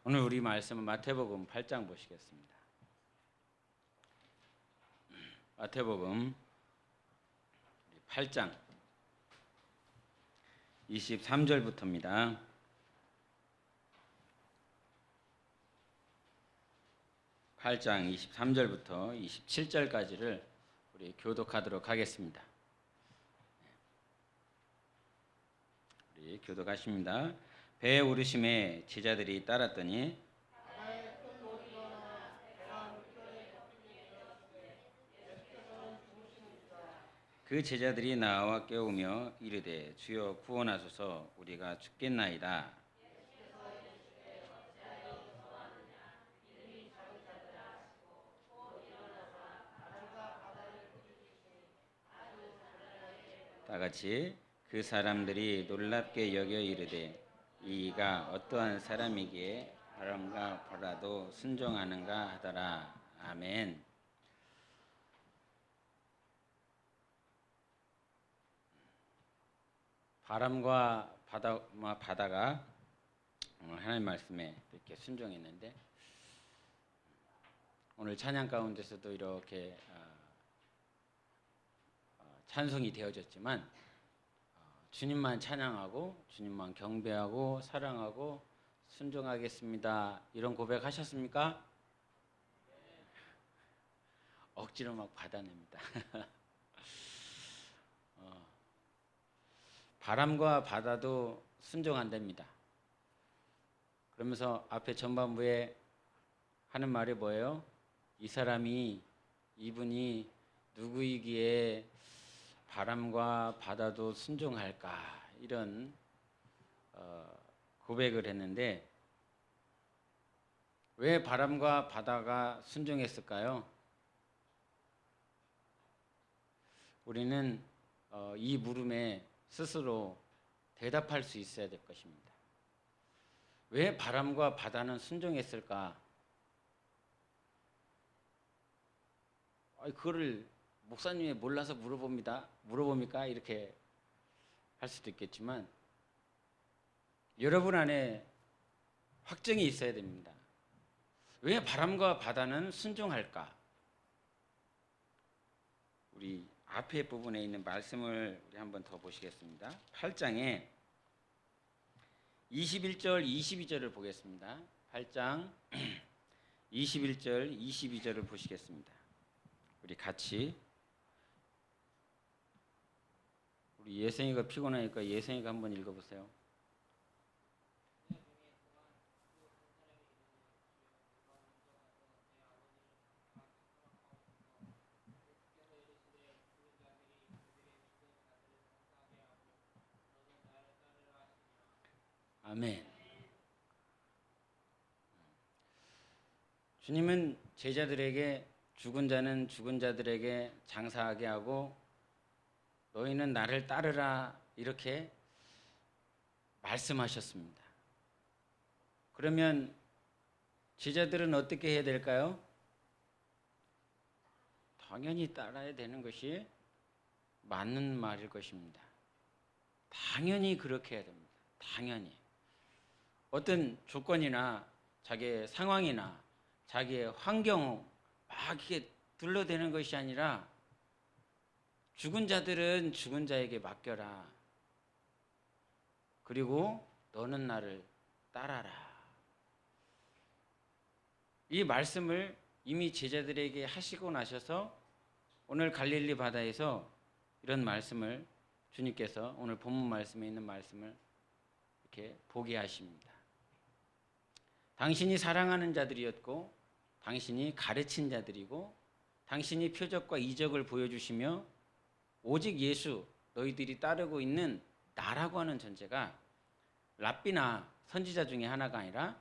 오늘 우리 말씀은 마태복음 8장 보시겠습니다. 마태복음 8장 23절부터입니다. (8장 23절부터 27절까지를) 우리 교독하도록 하겠습니다. 우리 교독하십니다. 배에 오르심에 제자들이 따랐더니 그 제자들이 나와 깨우며 이르되 주여 구원하소서 우리가 죽겠나이다. 다같이 그 사람들이 놀랍게 여겨 이르되 이가 어떠한 사람이기에 바람과 바다도 순종하는가 하더라. 아멘. 바람과 바다가 하나님 말씀에 이렇게 순종했는데, 오늘 찬양 가운데서도 이렇게 찬송이 되어졌지만 주님만 찬양하고 주님만 경배하고 사랑하고 순종하겠습니다, 이런 고백하셨습니까? 억지로 막 받아냅니다. 바람과 바다도 순종한답니다. 그러면서 앞에 전반부에 하는 말이 뭐예요? 이분이 누구이기에 바람과 바다도 순종할까, 이런 고백을 했는데, 왜 바람과 바다가 순종했을까요? 우리는 이 물음에 스스로 대답할 수 있어야 될 것입니다. 왜 바람과 바다는 순종했을까? 그거를 목사님이 몰라서 물어봅니까? 이렇게 할 수도 있겠지만, 여러분 안에 확증이 있어야 됩니다. 왜 바람과 바다는 순종할까? 우리 앞에 부분에 있는 말씀을 우리 한번 더 보시겠습니다. 8장에 21절, 22절을 보겠습니다. 8장 21절, 22절을 보시겠습니다. 우리 같이, 우리 예생이가 피곤하니까 예생이가 한번 읽어보세요. 아멘. 주님은 제자들에게 죽은 자는 죽은 자들에게 장사하게 하고 너희는 나를 따르라, 이렇게 말씀하셨습니다. 그러면 제자들은 어떻게 해야 될까요? 당연히 따라야 되는 것이 맞는 말일 것입니다. 당연히 그렇게 해야 됩니다. 당연히. 어떤 조건이나 자기의 상황이나 자기의 환경 막 이렇게 둘러대는 것이 아니라, 죽은 자들은 죽은 자에게 맡겨라. 그리고 너는 나를 따라라. 이 말씀을 이미 제자들에게 하시고 나셔서 오늘 갈릴리 바다에서 이런 말씀을 주님께서 오늘 본문 말씀에 있는 말씀을 이렇게 보게 하십니다. 당신이 사랑하는 자들이었고 당신이 가르친 자들이고 당신이 표적과 이적을 보여주시며 오직 예수, 너희들이 따르고 있는 나라고 하는 존재가 랍비나 선지자 중에 하나가 아니라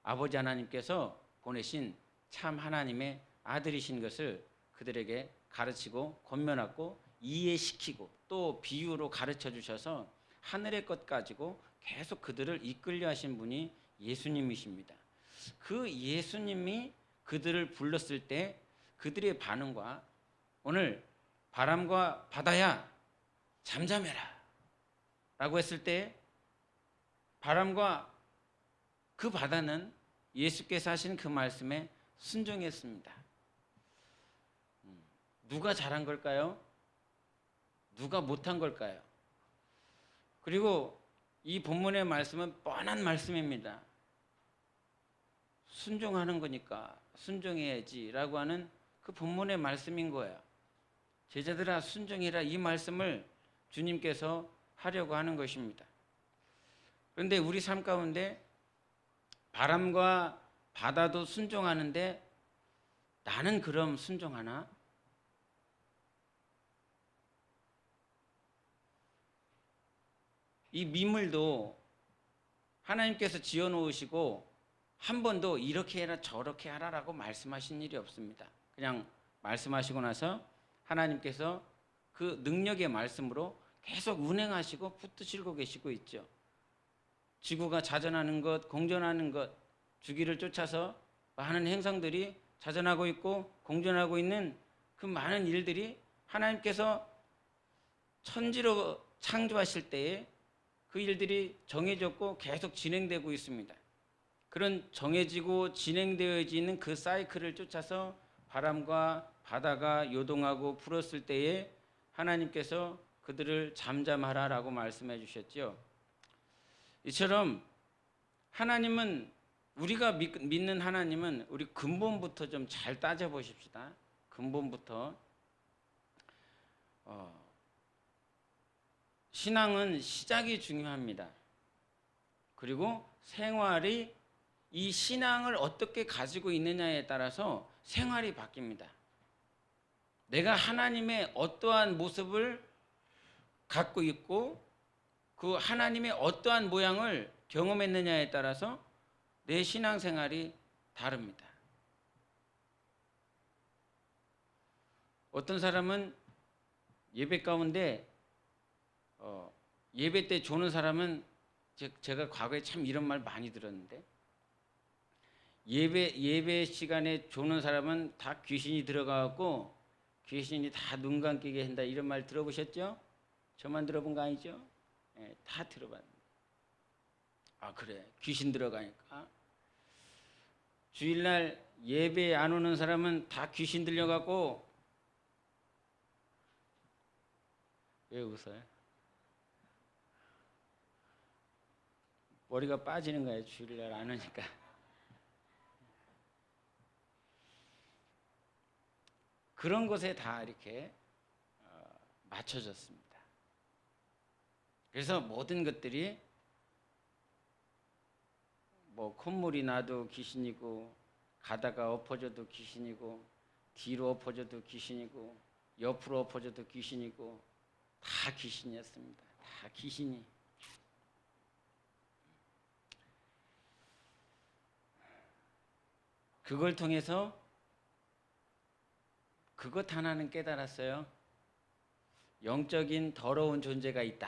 아버지 하나님께서 보내신 참 하나님의 아들이신 것을 그들에게 가르치고 권면하고 이해시키고 또 비유로 가르쳐 주셔서 하늘의 것 가지고 계속 그들을 이끌려 하신 분이 예수님이십니다. 그 예수님이 그들을 불렀을 때 그들의 반응과, 오늘 바람과 바다야 잠잠해라 라고 했을 때 바람과 그 바다는 예수께서 하신 그 말씀에 순종했습니다. 누가 잘한 걸까요? 누가 못한 걸까요? 그리고 이 본문의 말씀은 뻔한 말씀입니다. 순종하는 거니까 순종해야지라고 하는 그 본문의 말씀인 거예요. 제자들아 순종해라, 이 말씀을 주님께서 하려고 하는 것입니다. 그런데 우리 삶 가운데 바람과 바다도 순종하는데 나는 그럼 순종하나? 이 미물도 하나님께서 지어놓으시고 한 번도 이렇게 해라 저렇게 하라라고 말씀하신 일이 없습니다. 그냥 말씀하시고 나서 하나님께서 그 능력의 말씀으로 계속 운행하시고 붙드시고 계시고 있죠. 지구가 자전하는 것, 공전하는 것, 주기를 쫓아서 많은 행성들이 자전하고 있고 공전하고 있는 그 많은 일들이 하나님께서 천지로 창조하실 때에 그 일들이 정해졌고 계속 진행되고 있습니다. 그런 정해지고 진행되어지는 그 사이클을 쫓아서 바람과 바다가 요동하고 불었을 때에 하나님께서 그들을 잠잠하라라고 말씀해 주셨죠. 이처럼 하나님은, 우리가 믿는 하나님은 우리 근본부터 좀 잘 따져보십시다. 근본부터. 신앙은 시작이 중요합니다. 그리고 생활이 이 신앙을 어떻게 가지고 있느냐에 따라서 생활이 바뀝니다. 내가 하나님의 어떠한 모습을 갖고 있고 그 하나님의 어떠한 모양을 경험했느냐에 따라서 내 신앙생활이 다릅니다. 어떤 사람은 예배 가운데 예배 때 조는 사람은, 제가 과거에 참 이런 말 많이 들었는데, 예배 시간에 조는 사람은 다 귀신이 들어가고 귀신이 다 눈 감기게 한다, 이런 말 들어보셨죠? 저만 들어본 거 아니죠? 네, 다 들어봤는데. 아 그래, 귀신 들어가니까. 주일날 예배 안 오는 사람은 다 귀신 들려갖고. 왜 웃어요? 머리가 빠지는 거예요, 주일날 안 오니까. 그런 것에 다 이렇게 맞춰졌습니다. 그래서 모든 것들이 뭐 콧물이 나도 귀신이고, 가다가 엎어져도 귀신이고, 뒤로 엎어져도 귀신이고, 옆으로 엎어져도 귀신이고, 다 귀신이었습니다. 다 귀신이. 그걸 통해서 그것 하나는 깨달았어요. 영적인 더러운 존재가 있다.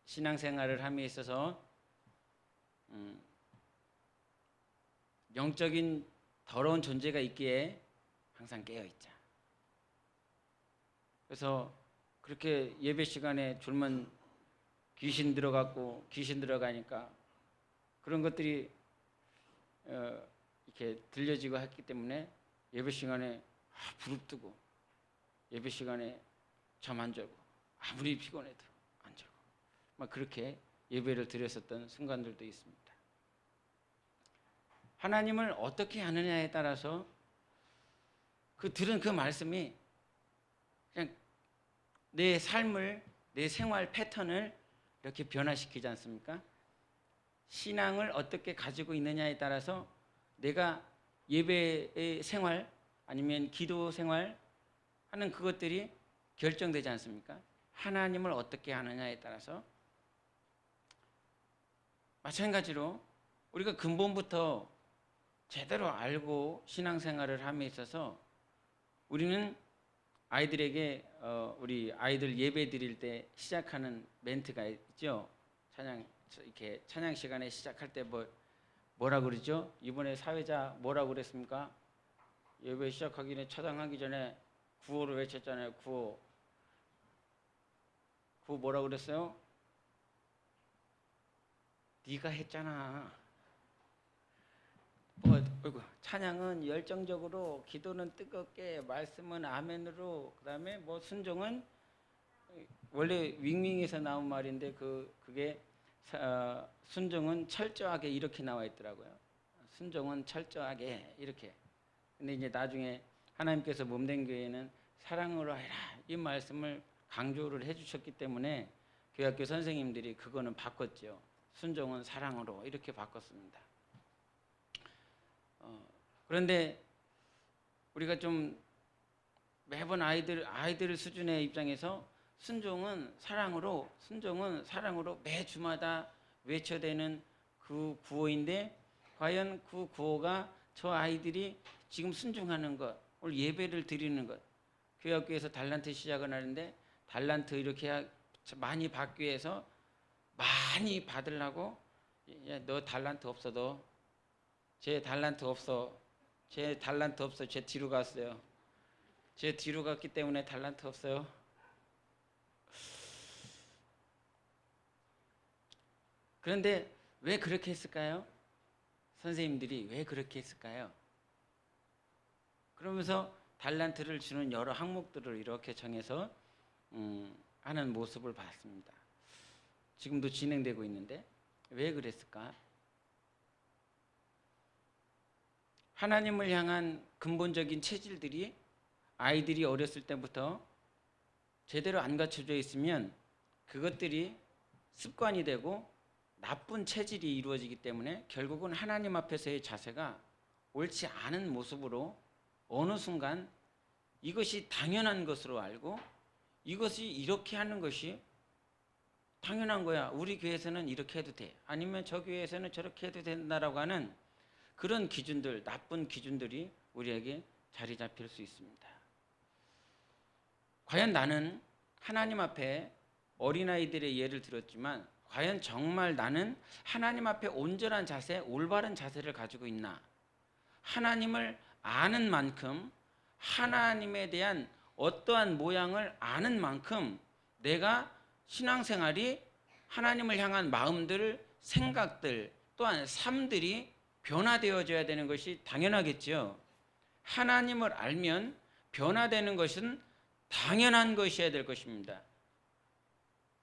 신앙생활을 함에 있어서 영적인 더러운 존재가 있기에 항상 깨어있자. 그래서 그렇게 예배 시간에 졸면 귀신 들어갔고 귀신 들어가니까 그런 것들이 이렇게 들려지고 했기 때문에 예배 시간에 부릅뜨고, 예배 시간에 잠 안 자고, 아무리 피곤해도 안 자고 막 그렇게 예배를 드렸었던 순간들도 있습니다. 하나님을 어떻게 하느냐에 따라서 들은 그 말씀이 그냥 내 삶을, 내 생활 패턴을 이렇게 변화시키지 않습니까? 신앙을 어떻게 가지고 있느냐에 따라서 내가 예배의 생활 아니면 기도 생활 하는 그것들이 결정되지 않습니까? 하나님을 어떻게 하느냐에 따라서. 마찬가지로 우리가 근본부터 제대로 알고 신앙생활을 함에 있어서 우리는 아이들에게 우리 아이들 예배 드릴 때 시작하는 멘트가 있죠. 이렇게 찬양 시간에 시작할 때 뭐라 그러죠? 이번에 사회자 뭐라고 그랬습니까? 예배 시작하기 전에, 차단하기 전에 구호를 외쳤잖아요. 구호 뭐라고 그랬어요? 네가 했잖아. 어이구, 찬양은 열정적으로, 기도는 뜨겁게, 말씀은 아멘으로, 그다음에 뭐 순종은 원래 윙윙에서 나온 말인데 그게 순종은 철저하게 이렇게 나와 있더라고요. 순종은 철저하게 이렇게. 근데 이제 나중에 하나님께서 몸된 교회는 사랑으로 해라 이 말씀을 강조를 해주셨기 때문에 교회학교 선생님들이 그거는 바꿨죠. 순종은 사랑으로 이렇게 바꿨습니다. 그런데 우리가 좀 매번 아이들 수준의 입장에서 순종은 사랑으로 매 주마다 외쳐대는 그 구호인데 과연 그 구호가 저 아이들이 지금 순종하는 것, 오늘 예배를 드리는 것, 교회학교에서 달란트 시작을 하는데 달란트 이렇게 많이 받기 위해서 많이 받으려고 너 달란트 없어도 제 달란트 없어 제 뒤로 갔어요. 제 뒤로 갔기 때문에 달란트 없어요. 그런데 왜 그렇게 했을까요? 선생님들이 왜 그렇게 했을까요? 그러면서 달란트를 주는 여러 항목들을 이렇게 정해서 하는 모습을 봤습니다. 지금도 진행되고 있는데 왜 그랬을까? 하나님을 향한 근본적인 체질들이 아이들이 어렸을 때부터 제대로 안 갖춰져 있으면 그것들이 습관이 되고 나쁜 체질이 이루어지기 때문에 결국은 하나님 앞에서의 자세가 옳지 않은 모습으로 어느 순간 이것이 당연한 것으로 알고 이것이 이렇게 하는 것이 당연한 거야. 우리 교회에서는 이렇게 해도 돼. 아니면 저 교회에서는 저렇게 해도 된다라고 하는 그런 기준들, 나쁜 기준들이 우리에게 자리 잡힐 수 있습니다. 과연 나는 하나님 앞에 어린아이들의 예를 들었지만 과연 정말 나는 하나님 앞에 온전한 자세, 올바른 자세를 가지고 있나? 하나님을 아는 만큼 하나님에 대한 어떠한 모양을 아는 만큼 내가 신앙생활이 하나님을 향한 마음들, 생각들 또한 삶들이 변화되어져야 되는 것이 당연하겠죠. 하나님을 알면 변화되는 것은 당연한 것이어야 될 것입니다.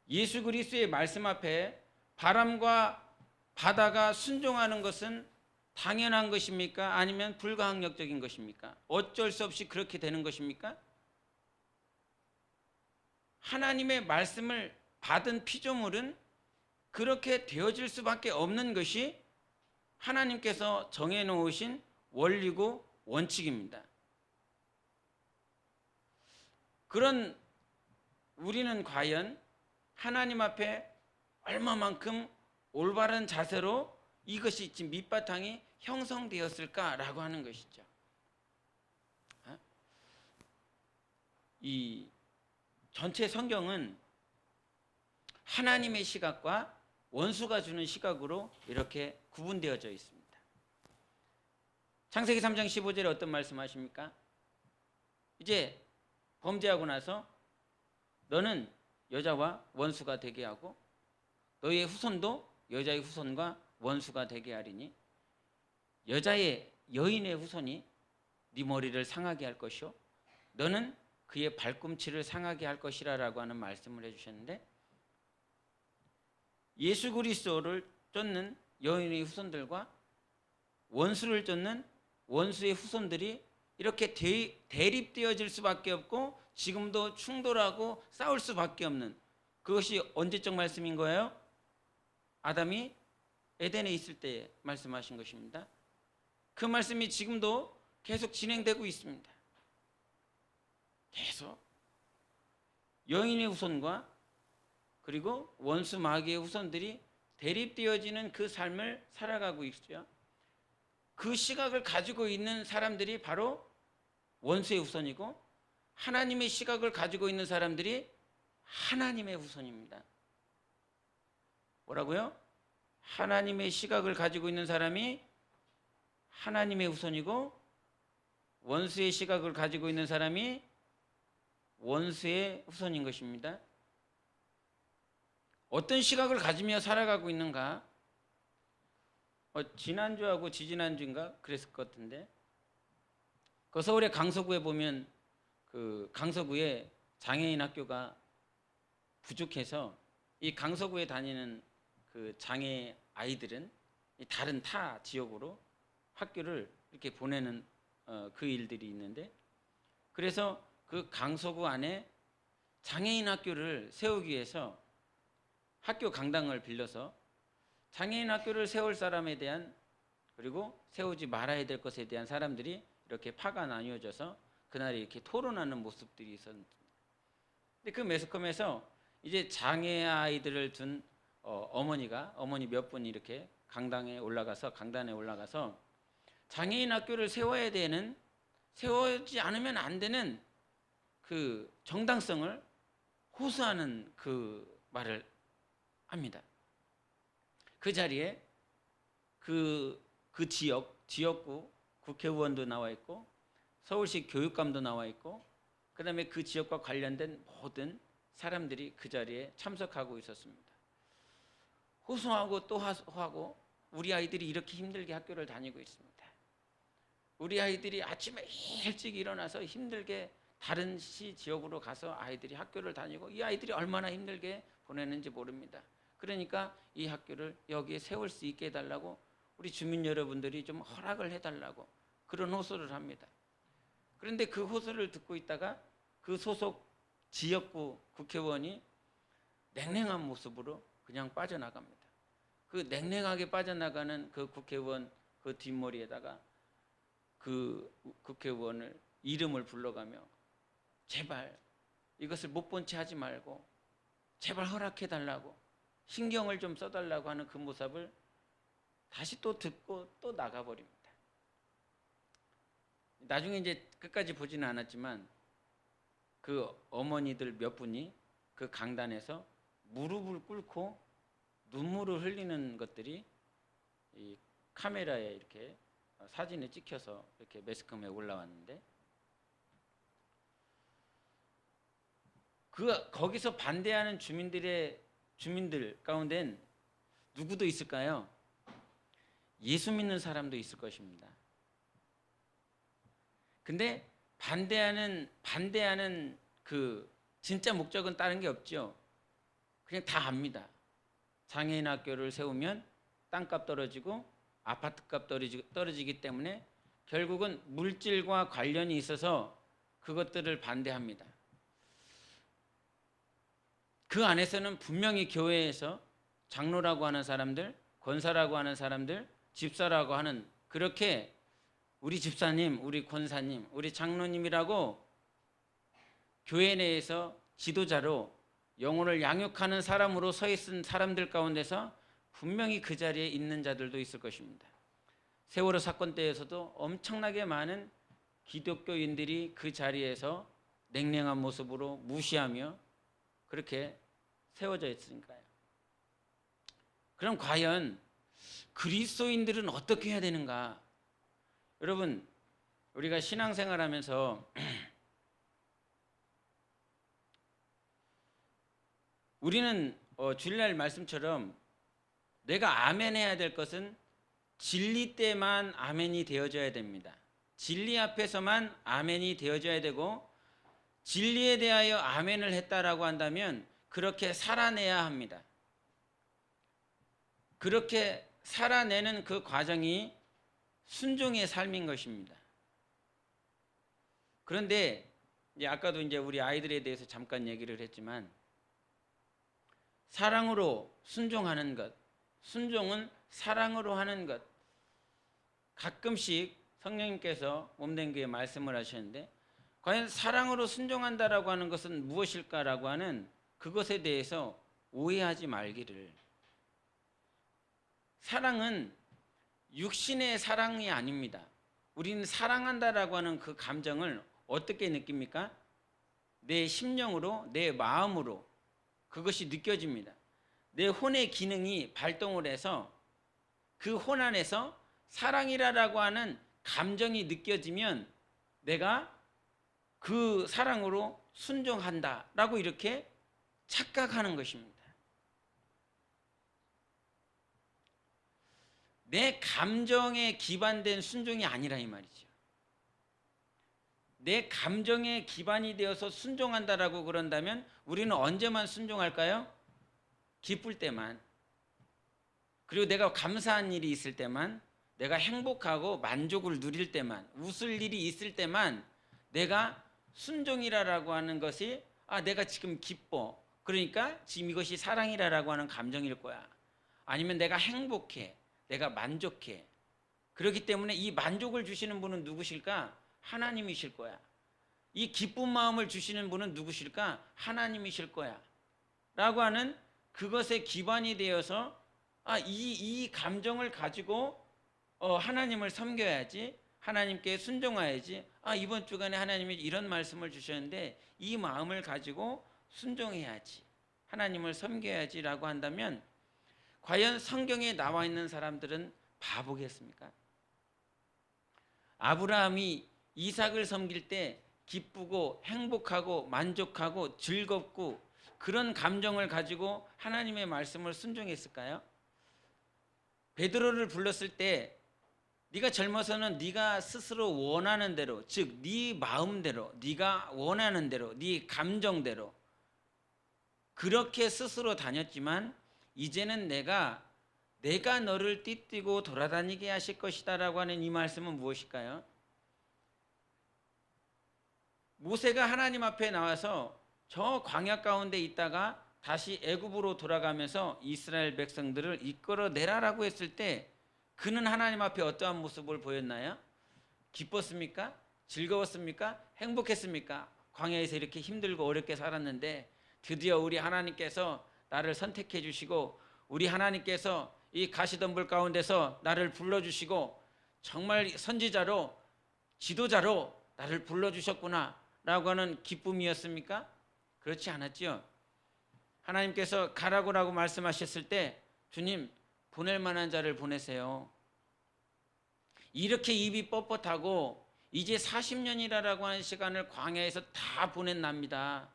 예수 그리스도의 말씀 앞에 바람과 바다가 순종하는 것은 당연한 것입니까? 아니면 불가항력적인 것입니까? 어쩔 수 없이 그렇게 되는 것입니까? 하나님의 말씀을 받은 피조물은 그렇게 되어질 수밖에 없는 것이 하나님께서 정해놓으신 원리고 원칙입니다. 그런 우리는 과연 하나님 앞에 얼마만큼 올바른 자세로 이것이 지금 밑바탕이 형성되었을까라고 하는 것이죠. 이 전체 성경은 하나님의 시각과 원수가 주는 시각으로 이렇게 구분되어져 있습니다. 창세기 3장 15절에 어떤 말씀하십니까? 이제 범죄하고 나서 너는 여자와 원수가 되게 하고 너의 후손도 여자의 후손과 원수가 되게 하리니 여인의 후손이 네 머리를 상하게 할 것이요 너는 그의 발꿈치를 상하게 할 것이라라고 하는 말씀을 해주셨는데 예수 그리스도를 쫓는 여인의 후손들과 원수를 쫓는 원수의 후손들이 이렇게 대립되어질 수밖에 없고 지금도 충돌하고 싸울 수밖에 없는 그것이 언제적 말씀인 거예요? 아담이 에덴에 있을 때 말씀하신 것입니다. 그 말씀이 지금도 계속 진행되고 있습니다. 계속 여인의 후손과 그리고 원수 마귀의 후손들이 대립되어지는 그 삶을 살아가고 있죠. 그 시각을 가지고 있는 사람들이 바로 원수의 후손이고 하나님의 시각을 가지고 있는 사람들이 하나님의 후손입니다. 뭐라고요? 하나님의 시각을 가지고 있는 사람이 하나님의 후손이고 원수의 시각을 가지고 있는 사람이 원수의 후손인 것입니다. 어떤 시각을 가지며 살아가고 있는가? 지난주하고 지지난주인가 그랬을 것 같은데, 그 서울의 강서구에 보면 그 강서구에 장애인 학교가 부족해서 이 강서구에 다니는 그 장애 아이들은 이 다른 타 지역으로 학교를 이렇게 보내는 그 일들이 있는데, 그래서 그 강서구 안에 장애인 학교를 세우기 위해서 학교 강당을 빌려서 장애인 학교를 세울 사람에 대한, 그리고 세우지 말아야 될 것에 대한 사람들이 이렇게 파가 나뉘어져서 그날에 이렇게 토론하는 모습들이 있었는데, 근데 그 매스컴에서 이제 장애 아이들을 둔 어머니 몇 분이 이렇게 강단에 올라가서 장애인 학교를 세워야 되는, 세우지 않으면 안 되는 그 정당성을 호소하는 그 말을 합니다. 그 자리에 그 지역구 국회의원도 나와 있고 서울시 교육감도 나와 있고, 그 다음에 그 지역과 관련된 모든 사람들이 그 자리에 참석하고 있었습니다. 호소하고 또 호소하고, 우리 아이들이 이렇게 힘들게 학교를 다니고 있습니다. 우리 아이들이 아침에 일찍 일어나서 힘들게 다른 시 지역으로 가서 아이들이 학교를 다니고, 이 아이들이 얼마나 힘들게 보내는지 모릅니다. 그러니까 이 학교를 여기에 세울 수 있게 해달라고 우리 주민 여러분들이 좀 허락을 해달라고 그런 호소를 합니다. 그런데 그 호소를 듣고 있다가 그 소속 지역구 국회의원이 냉랭한 모습으로 그냥 빠져나갑니다. 그 냉랭하게 빠져나가는 그 국회의원 그 뒷머리에다가 그 국회의원을 이름을 불러가며 제발 이것을 못 본 채 하지 말고 제발 허락해달라고, 신경을 좀 써달라고 하는 그 모습을 다시 또 듣고 또 나가버립니다. 나중에 이제 끝까지 보지는 않았지만 그 어머니들 몇 분이 그 강단에서 무릎을 꿇고 눈물을 흘리는 것들이 이 카메라에 이렇게 사진에 찍혀서 이렇게 매스컴에 올라왔는데, 거기서 반대하는 주민들 가운데는 누구도 있을까요? 예수 믿는 사람도 있을 것입니다. 근데 반대하는 그 진짜 목적은 다른 게 없죠. 그냥 다 압니다. 장애인 학교를 세우면 땅값 떨어지고 아파트값 떨어지기 때문에 결국은 물질과 관련이 있어서 그것들을 반대합니다. 그 안에서는 분명히 교회에서 장로라고 하는 사람들, 권사라고 하는 사람들, 집사라고 하는, 그렇게 우리 집사님, 우리 권사님, 우리 장로님이라고 교회 내에서 지도자로 영혼을 양육하는 사람으로 서 있은 사람들 가운데서 분명히 그 자리에 있는 자들도 있을 것입니다. 세월호 사건 때에서도 엄청나게 많은 기독교인들이 그 자리에서 냉랭한 모습으로 무시하며 그렇게 세워져 있으니까요. 그럼 과연 그리스도인들은 어떻게 해야 되는가? 여러분, 우리가 신앙생활하면서 우리는 주일날 말씀처럼 내가 아멘 해야 될 것은 진리 때만 아멘이 되어져야 됩니다. 진리 앞에서만 아멘이 되어져야 되고, 진리에 대하여 아멘을 했다라고 한다면 그렇게 살아내야 합니다. 그렇게 살아내는 그 과정이 순종의 삶인 것입니다. 그런데 이제 아까도 이제 우리 아이들에 대해서 잠깐 얘기를 했지만, 사랑으로 순종하는 것, 순종은 사랑으로 하는 것, 가끔씩 성령님께서 몸된 교회에 말씀을 하셨는데, 과연 사랑으로 순종한다라고 하는 것은 무엇일까라고 하는 그것에 대해서 오해하지 말기를. 사랑은 육신의 사랑이 아닙니다. 우리는 사랑한다라고 하는 그 감정을 어떻게 느낍니까? 내 심령으로, 내 마음으로 그것이 느껴집니다. 내 혼의 기능이 발동을 해서 그 혼 안에서 사랑이라고 하는 감정이 느껴지면 내가 그 사랑으로 순종한다라고 이렇게 착각하는 것입니다. 내 감정에 기반된 순종이 아니라 이 말이죠. 내 감정에 기반이 되어서 순종한다라고 그런다면 우리는 언제만 순종할까요? 기쁠 때만, 그리고 내가 감사한 일이 있을 때만, 내가 행복하고 만족을 누릴 때만, 웃을 일이 있을 때만 내가 순종이라고 하는 것이 내가 지금 기뻐, 그러니까 지금 이것이 사랑이라고 하는 감정일 거야. 아니면 내가 행복해, 내가 만족해. 그렇기 때문에 이 만족을 주시는 분은 누구실까? 하나님이실 거야. 이 기쁜 마음을 주시는 분은 누구실까? 하나님이실 거야. 라고 하는 그것에 기반이 되어서 이 감정을 가지고 하나님을 섬겨야지, 하나님께 순종해야지. 이번 주간에 하나님이 이런 말씀을 주셨는데 이 마음을 가지고 순종해야지, 하나님을 섬겨야지 라고 한다면 과연 성경에 나와 있는 사람들은 바보겠습니까? 아브라함이 이삭을 섬길 때 기쁘고 행복하고 만족하고 즐겁고 그런 감정을 가지고 하나님의 말씀을 순종했을까요? 베드로를 불렀을 때 네가 젊어서는 네가 스스로 원하는 대로, 즉 네 마음대로, 네가 원하는 대로, 네 감정대로 그렇게 스스로 다녔지만 이제는 내가 너를 띠띠고 돌아다니게 하실 것이다 라고 하는 이 말씀은 무엇일까요? 모세가 하나님 앞에 나와서 저 광야 가운데 있다가 다시 애굽으로 돌아가면서 이스라엘 백성들을 이끌어내라라고 했을 때 그는 하나님 앞에 어떠한 모습을 보였나요? 기뻤습니까? 즐거웠습니까? 행복했습니까? 광야에서 이렇게 힘들고 어렵게 살았는데 드디어 우리 하나님께서 나를 선택해 주시고 우리 하나님께서 이 가시덤불 가운데서 나를 불러주시고 정말 선지자로, 지도자로 나를 불러주셨구나 라고 하는 기쁨이었습니까? 그렇지 않았죠. 하나님께서 가라고라고 말씀하셨을 때 주님, 보낼 만한 자를 보내세요. 이렇게 입이 뻣뻣하고 이제 40년이라고 하는 시간을 광야에서 다 보냈납니다.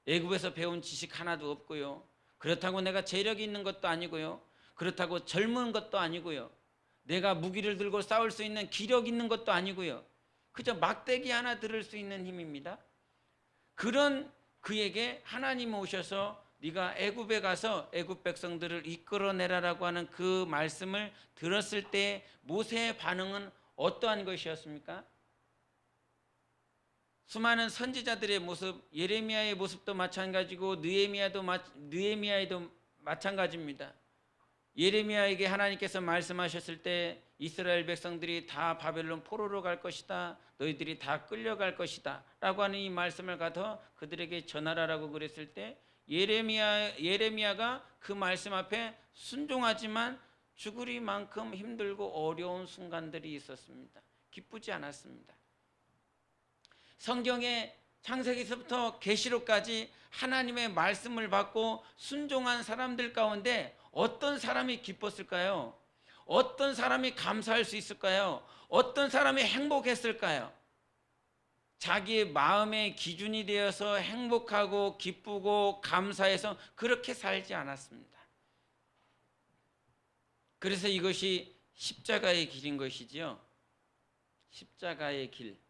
애굽에서 배운 지식 하나도 없고요. 그렇다고 내가 재력이 있는 것도 아니고요. 그렇다고 젊은 것도 아니고요. 내가 무기를 들고 싸울 수 있는 기력 있는 것도 아니고요. 그저 막대기 하나 들을 수 있는 힘입니다. 그런 그에게 하나님 오셔서 네가 애굽에 가서 애굽 백성들을 이끌어내라라고 하는 그 말씀을 들었을 때 모세의 반응은 어떠한 것이었습니까? 수많은 선지자들의 모습, 예레미야의 모습도 마찬가지고 느헤미야에도 마찬가지입니다. 예레미야에게 하나님께서 말씀하셨을 때 이스라엘 백성들이 다 바벨론 포로로 갈 것이다, 너희들이 다 끌려갈 것이다 라고 하는 이 말씀을 가서 그들에게 전하라라고 그랬을 때 예레미야가 그 말씀 앞에 순종하지만 죽으리만큼 힘들고 어려운 순간들이 있었습니다. 기쁘지 않았습니다. 성경의 창세기서부터 계시록까지 하나님의 말씀을 받고 순종한 사람들 가운데 어떤 사람이 기뻤을까요? 어떤 사람이 감사할 수 있을까요? 어떤 사람이 행복했을까요? 자기의 마음의 기준이 되어서 행복하고 기쁘고 감사해서 그렇게 살지 않았습니다. 그래서 이것이 십자가의 길인 것이지요. 십자가의 길.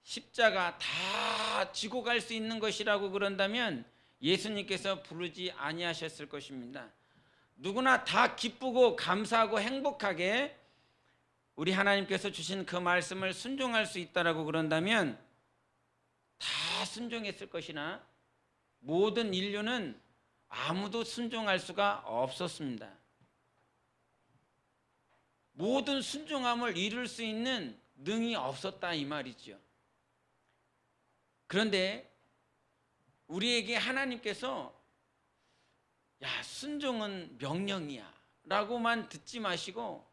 십자가 다 지고 갈 수 있는 것이라고 그런다면 예수님께서 부르지 아니하셨을 것입니다. 누구나 다 기쁘고 감사하고 행복하게 우리 하나님께서 주신 그 말씀을 순종할 수 있다라고 그런다면 다 순종했을 것이나 모든 인류는 아무도 순종할 수가 없었습니다. 모든 순종함을 이룰 수 있는 능이 없었다 이 말이죠. 그런데 우리에게 하나님께서 순종은 명령이야 라고만 듣지 마시고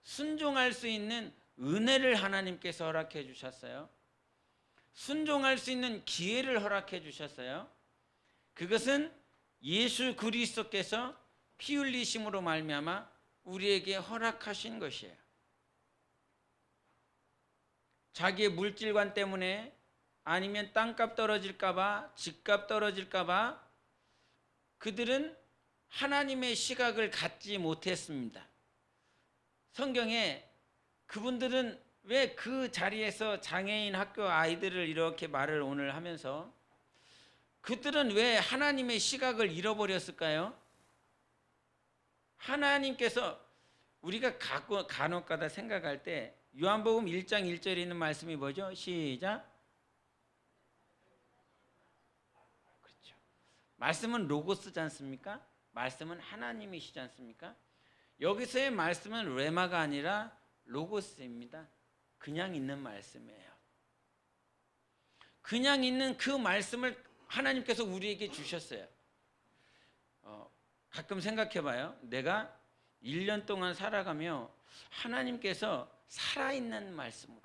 순종할 수 있는 은혜를 하나님께서 허락해 주셨어요. 순종할 수 있는 기회를 허락해 주셨어요. 그것은 예수 그리스도께서 피 흘리심으로 말미암아 우리에게 허락하신 것이에요. 자기의 물질관 때문에 아니면 땅값 떨어질까 봐, 집값 떨어질까 봐 그들은 하나님의 시각을 갖지 못했습니다. 성경에 그분들은 왜 그 자리에서 장애인 학교 아이들을 이렇게 말을 오늘 하면서 그들은 왜 하나님의 시각을 잃어버렸을까요? 하나님께서 우리가 간혹가다 생각할 때 요한복음 1장 1절에 있는 말씀이 뭐죠? 시작. 그렇죠. 말씀은 로고스지 않습니까? 말씀은 하나님이시지 않습니까? 여기서의 말씀은 레마가 아니라 로고스입니다. 그냥 있는 말씀이에요. 그냥 있는 그 말씀을 하나님께서 우리에게 주셨어요. 가끔 생각해 봐요. 내가 1년 동안 살아가며 하나님께서 살아있는 말씀으로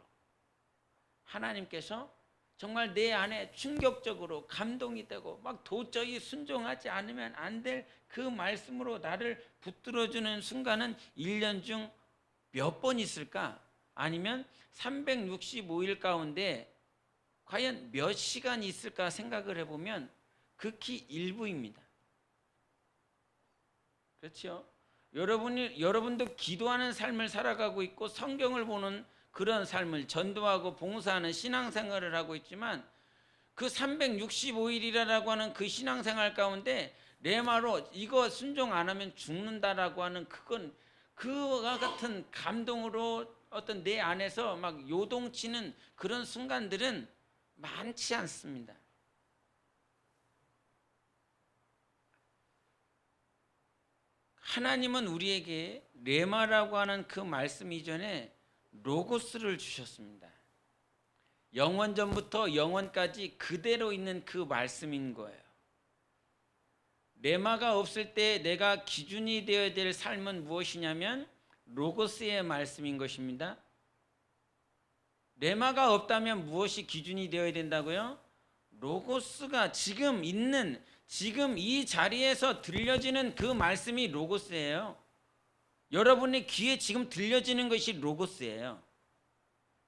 하나님께서 정말 내 안에 충격적으로 감동이 되고 막 도저히 순종하지 않으면 안 될 그 말씀으로 나를 붙들어주는 순간은 1년 중 몇 번 있을까? 아니면 365일 가운데 과연 몇 시간 있을까 생각을 해보면 극히 일부입니다. 그렇죠? 여러분도 기도하는 삶을 살아가고 있고 성경을 보는 그런 삶을 전도하고 봉사하는 신앙생활을 하고 있지만 그 365일이라고 하는 그 신앙생활 가운데 레마로 이거 순종 안 하면 죽는다라고 하는 그와 같은 감동으로 어떤 내 안에서 막 요동치는 그런 순간들은 많지 않습니다. 하나님은 우리에게 레마라고 하는 그 말씀 이전에 로고스를 주셨습니다. 영원전부터 영원까지 그대로 있는 그 말씀인 거예요. 레마가 없을 때 내가 기준이 되어야 될 삶은 무엇이냐면 로고스의 말씀인 것입니다. 레마가 없다면 무엇이 기준이 되어야 된다고요? 로고스가 지금 이 자리에서 들려지는 그 말씀이 로고스예요. 여러분의 귀에 지금 들려지는 것이 로고스예요.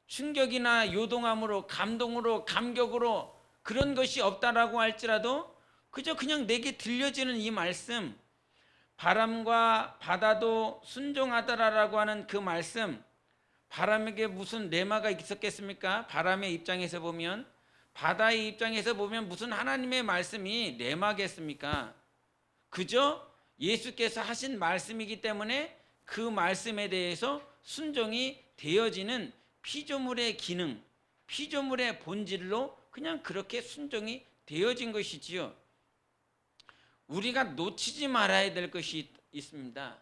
충격이나 요동함으로 감동으로 감격으로 그런 것이 없다라고 할지라도 그냥 내게 들려지는 이 말씀, 바람과 바다도 순종하더라라고 하는 그 말씀, 바람에게 무슨 레마가 있었겠습니까? 바람의 입장에서 보면, 바다의 입장에서 보면 무슨 하나님의 말씀이 레마겠습니까? 그저 예수께서 하신 말씀이기 때문에 그 말씀에 대해서 순종이 되어지는 피조물의 기능, 피조물의 본질로 그냥 그렇게 순종이 되어진 것이지요. 우리가 놓치지 말아야 될 것이 있습니다.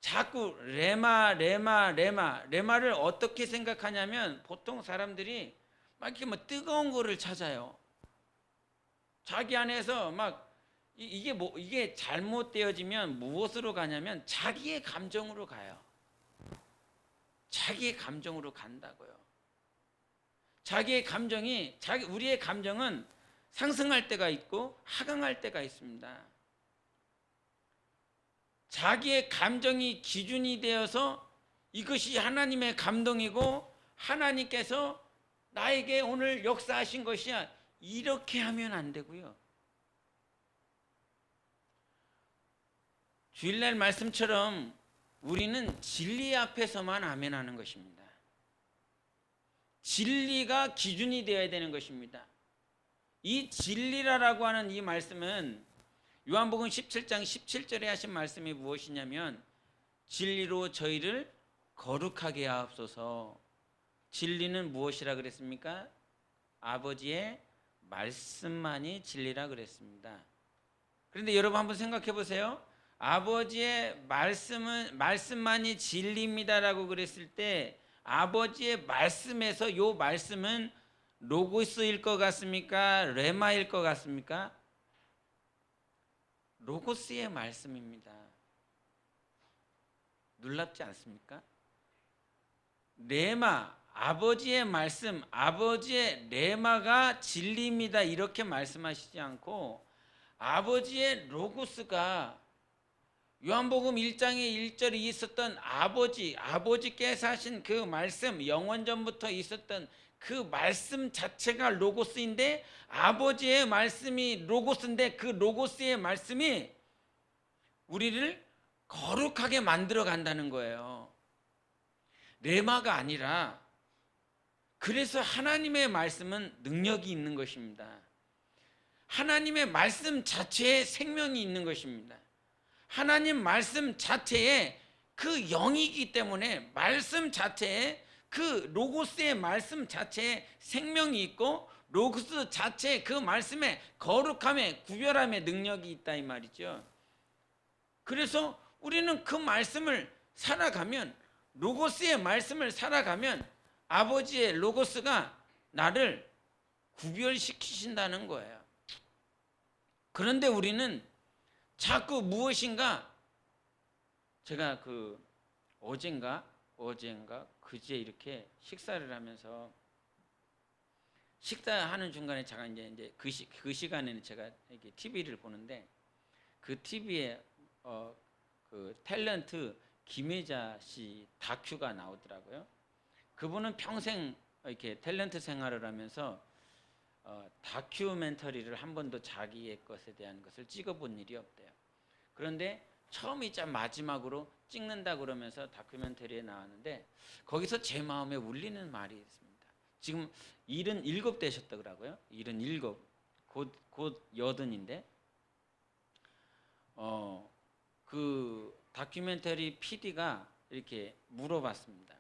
자꾸 레마를 어떻게 생각하냐면 보통 사람들이 막 이렇게 뜨거운 거를 찾아요. 자기 안에서 막 이게 잘못되어지면 무엇으로 가냐면 자기의 감정으로 가요. 자기의 감정으로 간다고요. 우리의 감정은 상승할 때가 있고 하강할 때가 있습니다. 자기의 감정이 기준이 되어서 이것이 하나님의 감동이고 하나님께서 나에게 오늘 역사하신 것이야. 이렇게 하면 안 되고요. 주일날 말씀처럼 우리는 진리 앞에서만 아멘하는 것입니다. 진리가 기준이 되어야 되는 것입니다. 이 진리라고 하는 이 말씀은 요한복음 17장 17절에 하신 말씀이 무엇이냐면 진리로 저희를 거룩하게 하옵소서. 진리는 무엇이라 그랬습니까? 아버지의 말씀만이 진리라 그랬습니다. 그런데 여러분 한번 생각해 보세요. 아버지의 말씀만이 진리입니다라고 그랬을 때 아버지의 말씀에서 요 말씀은 로고스일 것 같습니까? 레마일 것 같습니까? 로고스의 말씀입니다. 놀랍지 않습니까? 레마, 아버지의 말씀, 아버지의 레마가 진리입니다. 이렇게 말씀하시지 않고 아버지의 로고스가 요한복음 1장의 1절에 있었던 아버지께서 하신 그 말씀, 영원전부터 있었던 그 말씀 자체가 로고스인데 아버지의 말씀이 로고스인데 그 로고스의 말씀이 우리를 거룩하게 만들어 간다는 거예요. 레마가 아니라, 그래서 하나님의 말씀은 능력이 있는 것입니다. 하나님의 말씀 자체에 생명이 있는 것입니다. 하나님 말씀 자체에 그 영이기 때문에 말씀 자체에 그 로고스의 말씀 자체에 생명이 있고 로고스 자체에 그 말씀에 거룩함에 구별함의 능력이 있다 이 말이죠. 그래서 우리는 그 말씀을 살아가면, 로고스의 말씀을 살아가면 아버지의 로고스가 나를 구별시키신다는 거예요. 그런데 우리는 자꾸 무엇인가, 제가 어젠가 그제 이렇게 식사를 하면서 식사하는 중간에 제가 이제 그 시간에는 제가 이렇게 TV를 보는데 그 TV에 그 탤런트 김혜자 씨 다큐가 나오더라고요. 그분은 평생 이렇게 탤런트 생활을 하면서 다큐멘터리를 한 번도 자기의 것에 대한 것을 찍어본 일이 없대요. 그런데 처음이자 마지막으로 찍는다 그러면서 다큐멘터리에 나왔는데 거기서 제 마음에 울리는 말이 있습니다. 지금 77 되셨더라고요. 77, 곧 80인데 그 다큐멘터리 PD가 이렇게 물어봤습니다.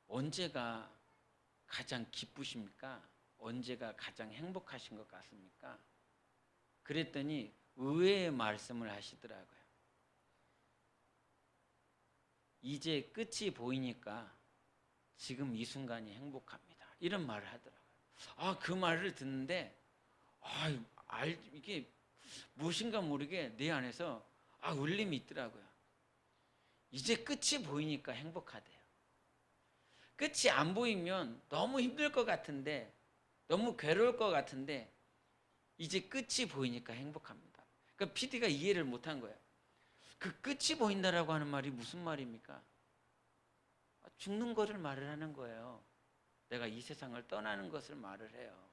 언제가 가장 기쁘십니까? 언제가 가장 행복하신 것 같습니까? 그랬더니 의외의 말씀을 하시더라고요. 이제 끝이 보이니까 지금 이 순간이 행복합니다. 이런 말을 하더라고요. 그 말을 듣는데 이게 무엇인가 모르게 내 안에서 울림이 있더라고요. 이제 끝이 보이니까 행복하대요. 끝이 안 보이면 너무 힘들 것 같은데, 너무 괴로울 것 같은데 이제 끝이 보이니까 행복합니다. 그러니까 PD가 이해를 못한 거예요. 그 끝이 보인다라고 하는 말이 무슨 말입니까? 죽는 거를 말을 하는 거예요. 내가 이 세상을 떠나는 것을 말을 해요.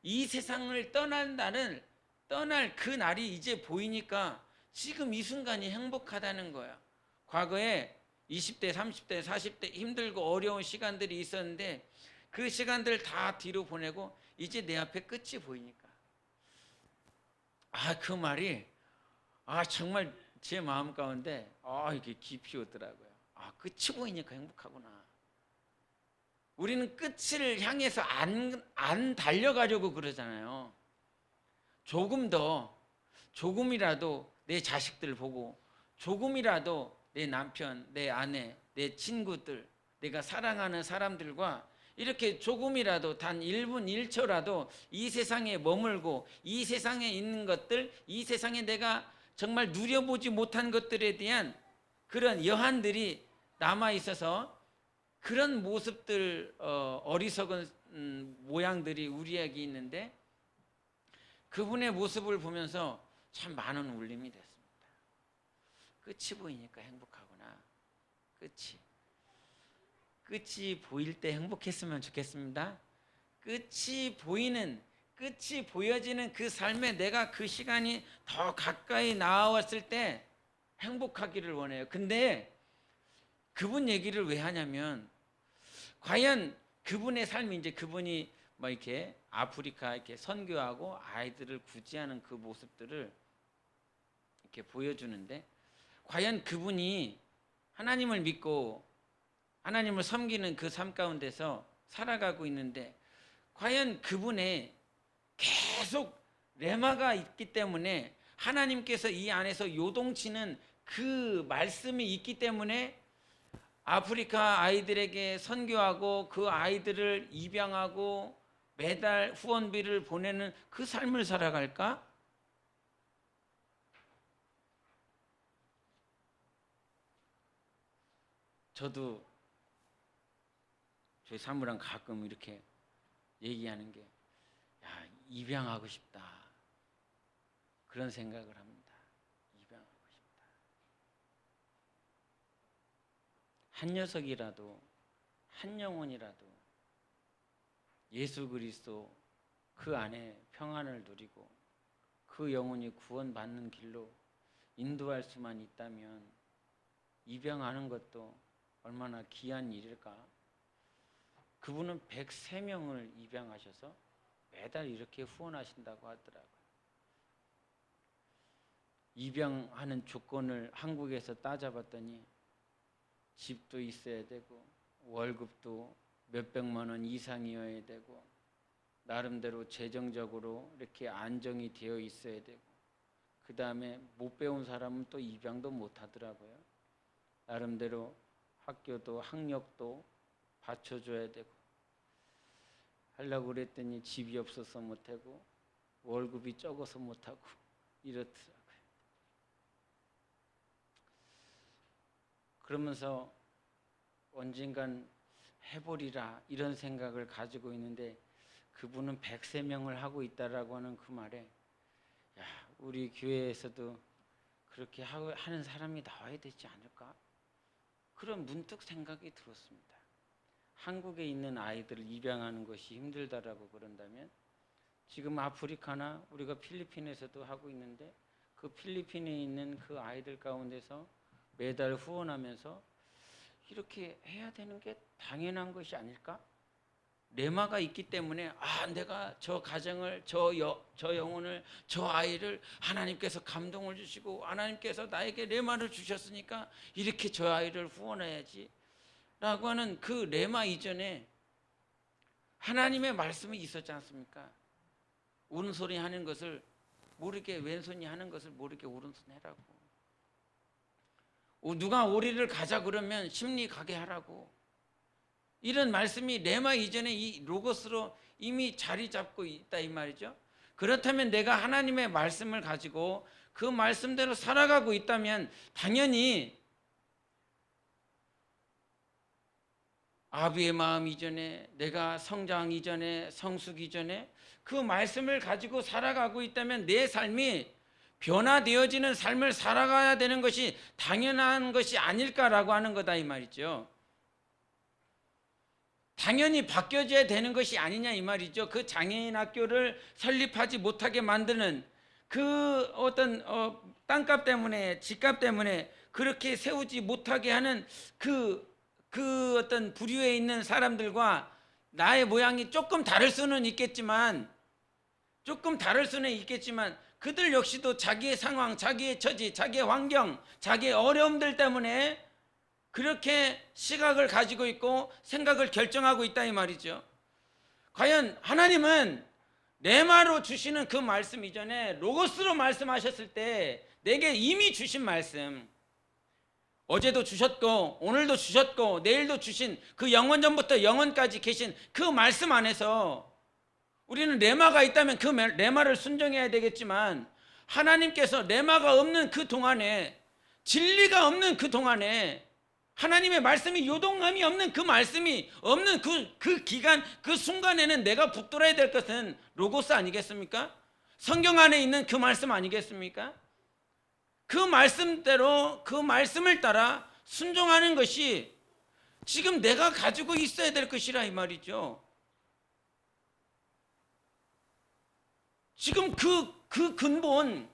이 세상을 떠날 그 날이 이제 보이니까 지금 이 순간이 행복하다는 거야. 과거에 20대, 30대, 40대 힘들고 어려운 시간들이 있었는데 그 시간들 다 뒤로 보내고 이제 내 앞에 끝이 보이니까 그 말이 정말 제 마음 가운데 이게 깊이 오더라고요. 끝이 보이니까 행복하구나. 우리는 끝을 향해서 안 달려가려고 그러잖아요. 조금이라도 내 자식들 보고, 조금이라도 내 남편, 내 아내, 내 친구들, 내가 사랑하는 사람들과 이렇게 조금이라도 단 1분 1초라도 이 세상에 머물고 이 세상에 있는 것들, 이 세상에 내가 정말 누려보지 못한 것들에 대한 그런 여한들이 남아 있어서 그런 모습들, 어리석은 모양들이 우리에게 있는데 그분의 모습을 보면서 참 많은 울림이 됐습니다. 끝이 보이니까 행복하구나. 끝이 보일 때 행복했으면 좋겠습니다. 끝이 보여지는 그 삶에 내가 그 시간이 더 가까이 나왔을 때 행복하기를 원해요. 근데 그분 얘기를 왜 하냐면, 과연 그분의 삶이 이제 그분이 이렇게 아프리카 이렇게 선교하고 아이들을 구제하는 그 모습들을 이렇게 보여주는데, 과연 그분이 하나님을 믿고 하나님을 섬기는 그 삶 가운데서 살아가고 있는데, 과연 그분의 계속 레마가 있기 때문에 하나님께서 이 안에서 요동치는 그 말씀이 있기 때문에 아프리카 아이들에게 선교하고 그 아이들을 입양하고 매달 후원비를 보내는 그 삶을 살아갈까? 저도 저희 사무랑 가끔 이렇게 얘기하는 게, 입양하고 싶다, 그런 생각을 합니다. 입양하고 싶다. 한 녀석이라도, 한 영혼이라도 예수 그리스도 그 안에 평안을 누리고 그 영혼이 구원받는 길로 인도할 수만 있다면 입양하는 것도 얼마나 귀한 일일까. 그분은 103명을 입양하셔서 매달 이렇게 후원하신다고 하더라고요. 입양하는 조건을 한국에서 따져봤더니 집도 있어야 되고 월급도 몇백만 원 이상이어야 되고 나름대로 재정적으로 이렇게 안정이 되어 있어야 되고 그 다음에 못 배운 사람은 또 입양도 못 하더라고요. 나름대로 학교도 학력도 받쳐줘야 되고 하려고 그랬더니 집이 없어서 못하고 월급이 적어서 못하고 이렇더라고요. 그러면서 언젠간 해보리라 이런 생각을 가지고 있는데 그분은 103명을 하고 있다라고 하는 그 말에 야, 우리 교회에서도 그렇게 하는 사람이 나와야 되지 않을까? 그런 문득 생각이 들었습니다. 한국에 있는 아이들을 입양하는 것이 힘들다라고 그런다면 지금 아프리카나 우리가 필리핀에서도 하고 있는데 그 필리핀에 있는 그 아이들 가운데서 매달 후원하면서 이렇게 해야 되는 게 당연한 것이 아닐까? 레마가 있기 때문에 내가 저 가정을 저 영혼을 저 아이를 하나님께서 감동을 주시고 하나님께서 나에게 레마를 주셨으니까 이렇게 저 아이를 후원해야지 라고 하는 그 레마 이전에 하나님의 말씀이 있었지 않습니까? 오른손이 하는 것을 모르게 왼손이 하는 것을 모르게 오른손 해라고. 누가 오리를 가자 그러면 심리 가게 하라고. 이런 말씀이 레마 이전에 이 로고스로 이미 자리 잡고 있다 이 말이죠. 그렇다면 내가 하나님의 말씀을 가지고 그 말씀대로 살아가고 있다면 당연히 아비의 마음 이전에 내가 성장 이전에 성숙 이전에 그 말씀을 가지고 살아가고 있다면 내 삶이 변화되어지는 삶을 살아가야 되는 것이 당연한 것이 아닐까라고 하는 거다 이 말이죠. 당연히 바뀌어져야 되는 것이 아니냐 이 말이죠. 그 장애인 학교를 설립하지 못하게 만드는 그 어떤 땅값 때문에 집값 때문에 그렇게 세우지 못하게 하는 그 어떤 부류에 있는 사람들과 나의 모양이 조금 다를 수는 있겠지만 그들 역시도 자기의 상황, 자기의 처지, 자기의 환경, 자기의 어려움들 때문에 그렇게 시각을 가지고 있고 생각을 결정하고 있다 이 말이죠. 과연 하나님은 레마로 주시는 그 말씀 이전에 로고스로 말씀하셨을 때 내게 이미 주신 말씀, 어제도 주셨고 오늘도 주셨고 내일도 주신 그 영원전부터 영원까지 계신 그 말씀 안에서 우리는 레마가 있다면 그 레마를 순종해야 되겠지만 하나님께서 레마가 없는 그 동안에 진리가 없는 그 동안에 하나님의 말씀이 요동함이 없는 그 말씀이 없는 그 기간 그 순간에는 내가 붙들어야 될 것은 로고스 아니겠습니까? 성경 안에 있는 그 말씀 아니겠습니까? 그 말씀대로 그 말씀을 따라 순종하는 것이 지금 내가 가지고 있어야 될 것이라 이 말이죠. 지금 그 근본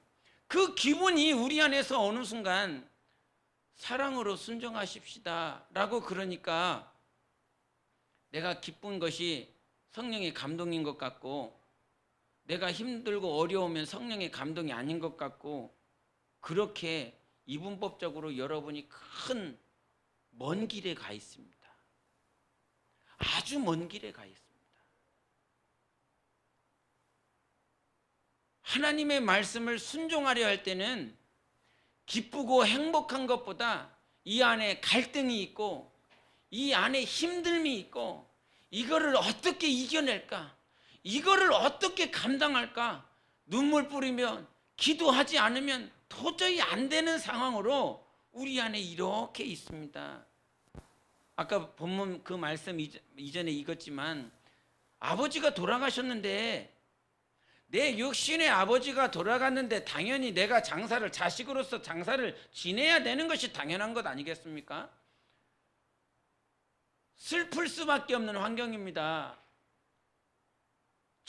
그 기본이 우리 안에서 어느 순간 사랑으로 순종하십시다 라고 그러니까 내가 기쁜 것이 성령의 감동인 것 같고 내가 힘들고 어려우면 성령의 감동이 아닌 것 같고 그렇게 이분법적으로 여러분이 큰 먼 길에 가 있습니다. 아주 먼 길에 가 있습니다. 하나님의 말씀을 순종하려 할 때는 기쁘고 행복한 것보다 이 안에 갈등이 있고 이 안에 힘듦이 있고 이거를 어떻게 이겨낼까? 이거를 어떻게 감당할까? 눈물 뿌리면 기도하지 않으면 도저히 안 되는 상황으로 우리 안에 이렇게 있습니다. 아까 본문 그 말씀 이전에 읽었지만 아버지가 돌아가셨는데 내 육신의 아버지가 돌아갔는데 당연히 내가 자식으로서 장사를 지내야 되는 것이 당연한 것 아니겠습니까? 슬플 수밖에 없는 환경입니다.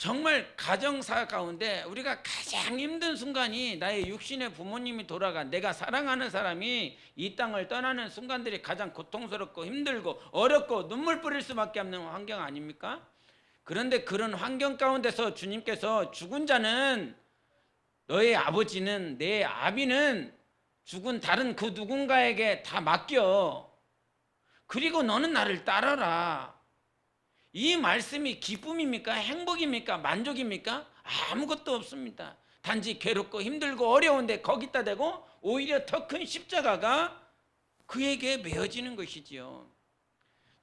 정말 가정사 가운데 우리가 가장 힘든 순간이 나의 육신의 부모님이 돌아간, 내가 사랑하는 사람이 이 땅을 떠나는 순간들이 가장 고통스럽고 힘들고 어렵고 눈물 뿌릴 수밖에 없는 환경 아닙니까? 그런데 그런 환경 가운데서 주님께서 죽은 자는, 너의 아버지는, 내 아비는 죽은 다른 그 누군가에게 다 맡겨. 그리고 너는 나를 따라라. 이 말씀이 기쁨입니까? 행복입니까? 만족입니까? 아무것도 없습니다. 단지 괴롭고 힘들고 어려운데 거기다 대고 오히려 더 큰 십자가가 그에게 메어지는 것이지요.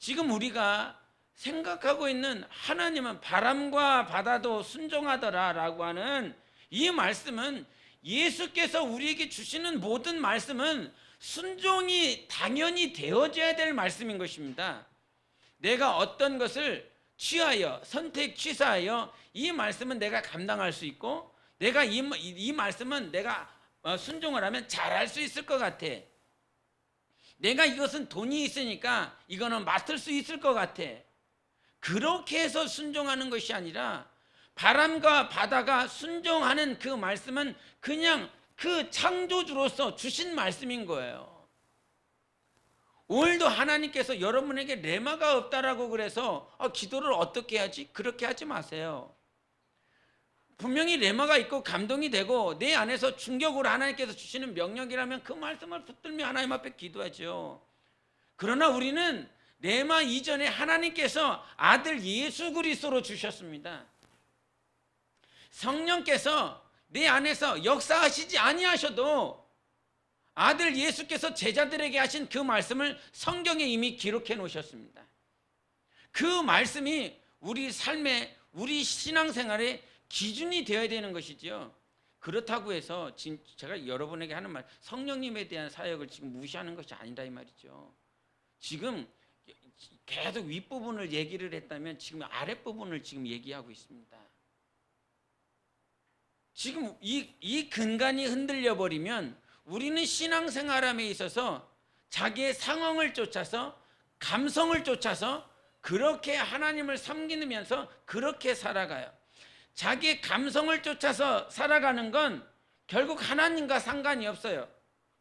지금 우리가 생각하고 있는 하나님은 바람과 바다도 순종하더라라고 하는 이 말씀은, 예수께서 우리에게 주시는 모든 말씀은 순종이 당연히 되어져야 될 말씀인 것입니다. 내가 어떤 것을 취하여 선택 취사하여 이 말씀은 내가 감당할 수 있고, 내가 이 말씀은 내가 순종을 하면 잘할 수 있을 것 같아. 내가 이것은 돈이 있으니까 이거는 맡을 수 있을 것 같아. 그렇게 해서 순종하는 것이 아니라, 바람과 바다가 순종하는 그 말씀은 그냥 그 창조주로서 주신 말씀인 거예요. 오늘도 하나님께서 여러분에게 레마가 없다라고 그래서 기도를 어떻게 하지? 그렇게 하지 마세요. 분명히 레마가 있고 감동이 되고 내 안에서 충격으로 하나님께서 주시는 명령이라면 그 말씀을 붙들며 하나님 앞에 기도하죠. 그러나 우리는 레마 이전에 하나님께서 아들 예수 그리스도로 주셨습니다. 성령께서 내 안에서 역사하시지 아니하셔도 아들 예수께서 제자들에게 하신 그 말씀을 성경에 이미 기록해 놓으셨습니다. 그 말씀이 우리 삶의, 우리 신앙생활의 기준이 되어야 되는 것이죠. 그렇다고 해서 지금 제가 여러분에게 하는 말, 성령님에 대한 사역을 지금 무시하는 것이 아니라 이 말이죠. 지금 계속 윗부분을 얘기를 했다면 지금 아랫부분을 지금 얘기하고 있습니다. 지금 이 근간이 흔들려 버리면 우리는 신앙생활함에 있어서 자기의 상황을 쫓아서, 감성을 쫓아서 그렇게 하나님을 섬기면서 그렇게 살아가요. 자기의 감성을 쫓아서 살아가는 건 결국 하나님과 상관이 없어요.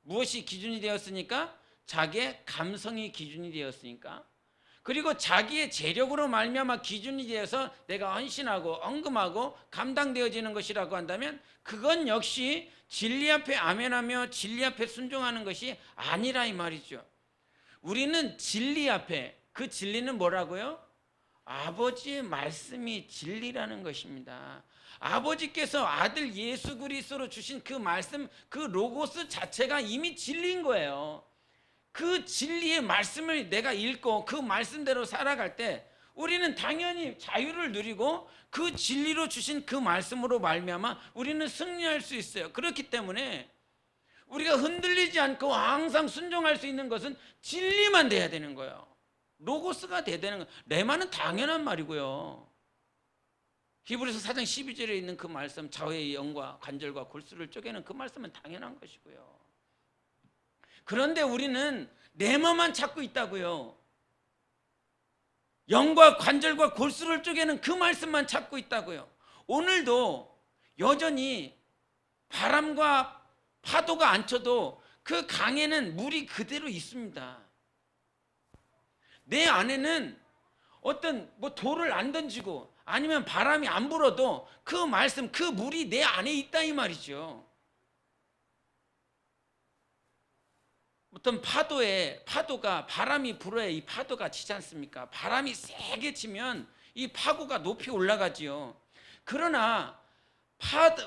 무엇이 기준이 되었으니까? 자기의 감성이 기준이 되었으니까. 그리고 자기의 재력으로 말미암아 기준이 되어서 내가 헌신하고 언금하고 감당되어지는 것이라고 한다면 그건 역시 진리 앞에 아멘하며 진리 앞에 순종하는 것이 아니라 이 말이죠. 우리는 진리 앞에, 그 진리는 뭐라고요? 아버지의 말씀이 진리라는 것입니다. 아버지께서 아들 예수 그리스도로 주신 그 말씀, 그 로고스 자체가 이미 진리인 거예요. 그 진리의 말씀을 내가 읽고 그 말씀대로 살아갈 때 우리는 당연히 자유를 누리고 그 진리로 주신 그 말씀으로 말미암아 우리는 승리할 수 있어요. 그렇기 때문에 우리가 흔들리지 않고 항상 순종할 수 있는 것은 진리만 돼야 되는 거예요. 로고스가 돼야 되는 거예요. 레마는 당연한 말이고요. 히브리서 4장 12절에 있는 그 말씀, 좌우의 영과 관절과 골수를 쪼개는 그 말씀은 당연한 것이고요. 그런데 우리는 레마만 찾고 있다고요. 영과 관절과 골수를 쪼개는 그 말씀만 찾고 있다고요. 오늘도 여전히 바람과 파도가 안 쳐도 그 강에는 물이 그대로 있습니다. 내 안에는 어떤 돌을 안 던지고 아니면 바람이 안 불어도 그 말씀, 그 물이 내 안에 있다 이 말이죠. 어떤 파도가 바람이 불어야 이 파도가 치지 않습니까? 바람이 세게 치면 이 파고가 높이 올라가지요. 그러나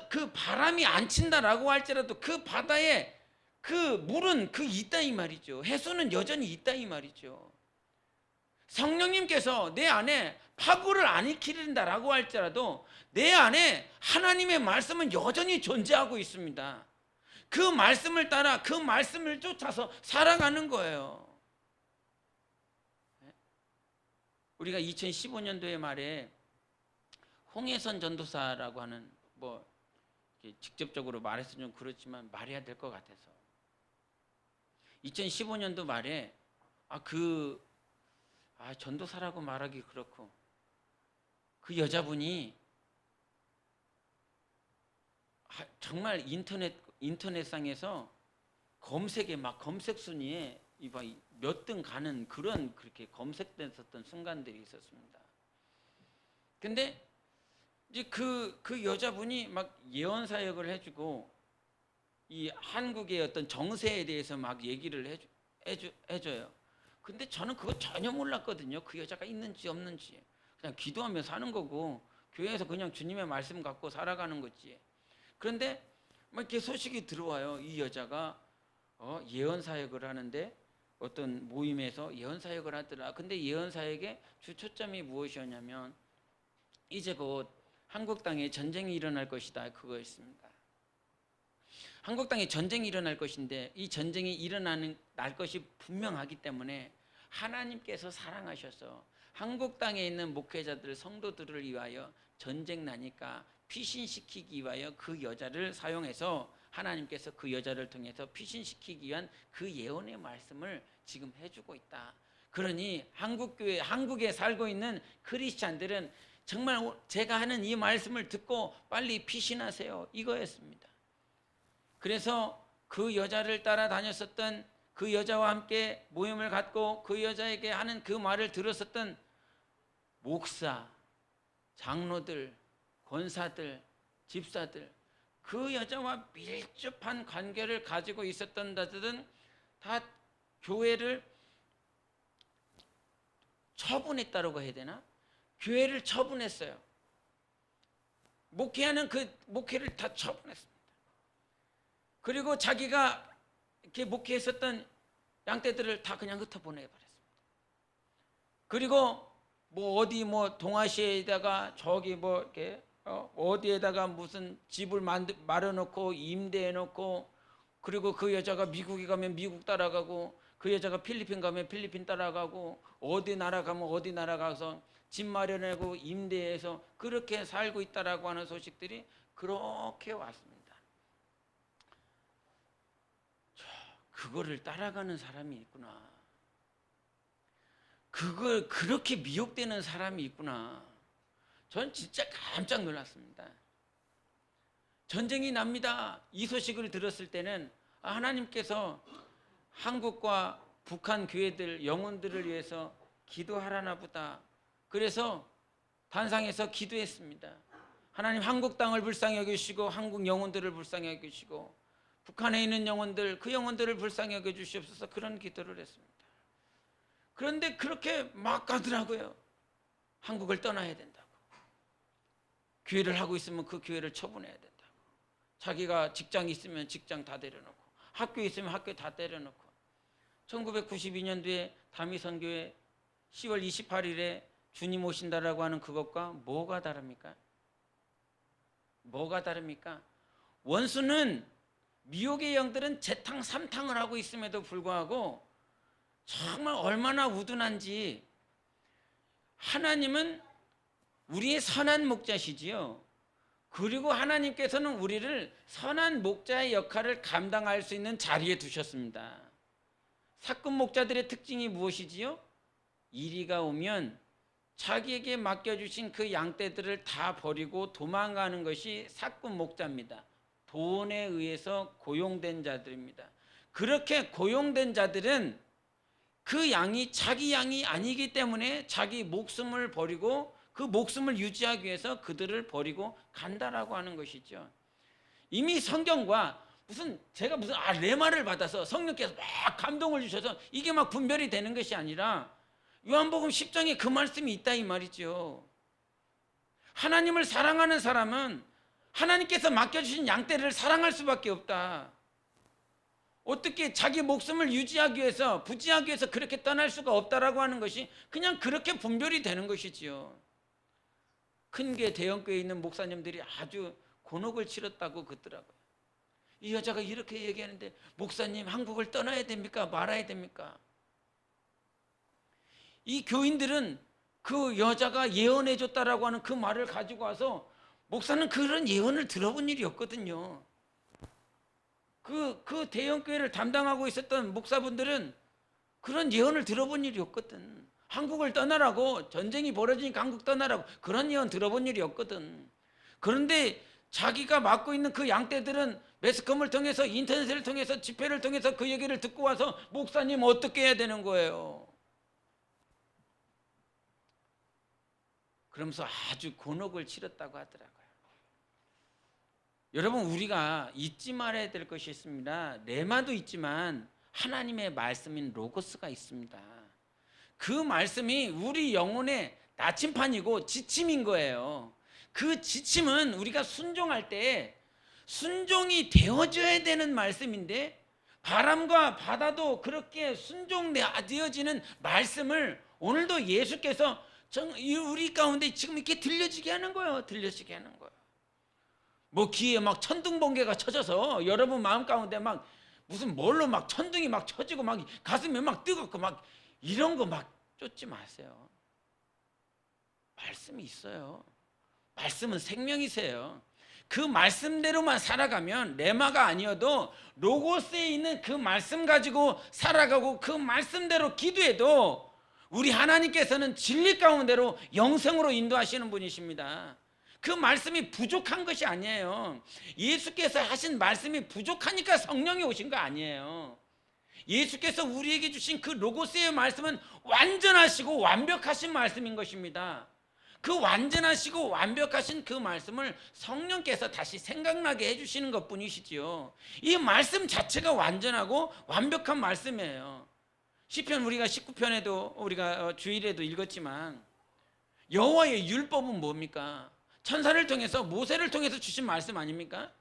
그 바람이 안 친다라고 할지라도 그 바다에 그 물은 있다 이 말이죠. 해수는 여전히 있다 이 말이죠. 성령님께서 내 안에 파고를 안 일으킨다라고 할지라도 내 안에 하나님의 말씀은 여전히 존재하고 있습니다. 그 말씀을 따라 그 말씀을 쫓아서 살아가는 거예요. 우리가 2015년도에 말에 홍해선 전도사라고 하는, 직접적으로 말해서 좀 그렇지만 말해야 될 것 같아서 2015년도 말에 전도사라고 말하기 그렇고 그 여자분이 정말 인터넷상에서 검색에 막 검색 순위에 몇 등 가는 그런 그렇게 검색됐었던 순간들이 있었습니다. 근데 이제 그 여자분이 막 예언 사역을 해주고 이 한국의 어떤 정세에 대해서 막 얘기를 해줘요. 근데 저는 그거 전혀 몰랐거든요. 그 여자가 있는지 없는지. 그냥 기도하며 사는 거고 교회에서 그냥 주님의 말씀 갖고 살아가는 거지. 그런데 막 이렇게 소식이 들어와요. 이 여자가 예언 사역을 하는데 어떤 모임에서 예언 사역을 하더라. 근데 예언 사역의 주 초점이 무엇이었냐면 이제 곧 한국 땅에 전쟁이 일어날 것이다. 그거였습니다. 한국 땅에 전쟁이 일어날 것인데 이 전쟁이 날 것이 분명하기 때문에 하나님께서 사랑하셔서 한국 땅에 있는 목회자들 성도들을 위하여 전쟁 나니까 피신시키기 위하여 그 여자를 사용해서 하나님께서 그 여자를 통해서 피신시키기 위한 그 예언의 말씀을 지금 해주고 있다. 그러니 한국교회, 한국에 살고 있는 크리스찬들은 정말 제가 하는 이 말씀을 듣고 빨리 피신하세요. 이거였습니다. 그래서 그 여자를 따라다녔었던 그 여자와 함께 모임을 갖고 그 여자에게 하는 그 말을 들었었던 목사, 장로들, 권사들, 집사들, 그 여자와 밀접한 관계를 가지고 있었던 자들은 다 교회를 처분했다라고 해야 되나? 교회를 처분했어요. 목회하는 그 목회를 다 처분했습니다. 그리고 자기가 이렇게 목회했었던 양떼들을 다 그냥 흩어보내버렸습니다. 그리고 뭐 어디 뭐 동아시아에다가 저기 뭐 이렇게 어디에다가 무슨 집을 마련놓고 임대해놓고 그리고 그 여자가 미국에 가면 미국 따라가고 그 여자가 필리핀 가면 필리핀 따라가고 어디 나라 가면 어디 나라 가서 집 마련하고 임대해서 그렇게 살고 있다라고 하는 소식들이 그렇게 왔습니다. 그거를 따라가는 사람이 있구나. 그걸 그렇게 미혹되는 사람이 있구나. 전 진짜 깜짝 놀랐습니다. 전쟁이 납니다. 이 소식을 들었을 때는 하나님께서 한국과 북한 교회들 영혼들을 위해서 기도하라나 보다. 그래서 단상에서 기도했습니다. 하나님 한국 땅을 불쌍히 여기시고 한국 영혼들을 불쌍히 여기시고 북한에 있는 영혼들 그 영혼들을 불쌍히 여겨 주시옵소서 그런 기도를 했습니다. 그런데 그렇게 막 가더라고요. 한국을 떠나야 된다고. 교회를 하고 있으면 그 교회를 처분해야 된다고. 자기가 직장 있으면 직장 다 내려놓고 학교 있으면 학교 다 때려놓고 1992년도에 다미선교회 10월 28일에 주님 오신다라고 하는 그것과 뭐가 다릅니까? 뭐가 다릅니까? 원수는 미혹의 영들은 재탕 3탕을 하고 있음에도 불구하고 정말 얼마나 우둔한지 하나님은 우리의 선한 목자시지요. 그리고 하나님께서는 우리를 선한 목자의 역할을 감당할 수 있는 자리에 두셨습니다. 사꾼 목자들의 특징이 무엇이지요? 이리가 오면 자기에게 맡겨주신 그 양떼들을 다 버리고 도망가는 것이 사꾼 목자입니다. 돈에 의해서 고용된 자들입니다. 그렇게 고용된 자들은 그 양이 자기 양이 아니기 때문에 자기 목숨을 버리고 그 목숨을 유지하기 위해서 그들을 버리고 간다라고 하는 것이죠. 이미 성경과 제가 무슨 레마를 받아서 성령께서 막 감동을 주셔서 이게 막 분별이 되는 것이 아니라 요한복음 10장에 그 말씀이 있다 이 말이죠. 하나님을 사랑하는 사람은 하나님께서 맡겨주신 양떼를 사랑할 수밖에 없다. 어떻게 자기 목숨을 유지하기 위해서 부지하기 위해서 그렇게 떠날 수가 없다라고 하는 것이 그냥 그렇게 분별이 되는 것이지요. 큰 게 대형교회에 있는 목사님들이 아주 곤혹을 치렀다고 그러더라고요. 이 여자가 이렇게 얘기하는데 목사님 한국을 떠나야 됩니까? 말아야 됩니까? 이 교인들은 그 여자가 예언해 줬다라고 하는 그 말을 가지고 와서 목사는 그런 예언을 들어본 일이 없거든요. 그 대형교회를 담당하고 있었던 목사분들은 그런 예언을 들어본 일이 없거든. 한국을 떠나라고 전쟁이 벌어지니까 한국 떠나라고 그런 예언 들어본 일이 없거든. 그런데 자기가 맡고 있는 그 양떼들은 매스컴을 통해서, 인터넷을 통해서, 집회를 통해서 그 얘기를 듣고 와서 목사님 어떻게 해야 되는 거예요? 그러면서 아주 곤혹을 치렀다고 하더라고요. 여러분, 우리가 잊지 말아야 될 것이 있습니다. 레마도 있지만 하나님의 말씀인 로고스가 있습니다. 그 말씀이 우리 영혼의 나침판이고 지침인 거예요. 그 지침은 우리가 순종할 때 순종이 되어져야 되는 말씀인데, 바람과 바다도 그렇게 순종되어지는 말씀을 오늘도 예수께서 우리 가운데 지금 이렇게 들려지게 하는 거예요. 들려지게 하는 거예요. 뭐 귀에 막 천둥번개가 쳐져서 여러분 마음 가운데 막 무슨 뭘로 막 천둥이 막 쳐지고 막 가슴이 막 뜨겁고 막 이런 거 막 쫓지 마세요. 말씀이 있어요. 말씀은 생명이세요. 그 말씀대로만 살아가면 레마가 아니어도 로고스에 있는 그 말씀 가지고 살아가고 그 말씀대로 기도해도 우리 하나님께서는 진리 가운데로 영생으로 인도하시는 분이십니다. 그 말씀이 부족한 것이 아니에요. 예수께서 하신 말씀이 부족하니까 성령이 오신 거 아니에요. 예수께서 우리에게 주신 그 로고스의 말씀은 완전하시고 완벽하신 말씀인 것입니다. 그 완전하시고 완벽하신 그 말씀을 성령께서 다시 생각나게 해주시는 것뿐이시지요. 이 말씀 자체가 완전하고 완벽한 말씀이에요. 시편 우리가 19편에도 우리가 주일에도 읽었지만 여호와의 율법은 뭡니까? 천사를 통해서, 모세를 통해서 주신 말씀 아닙니까?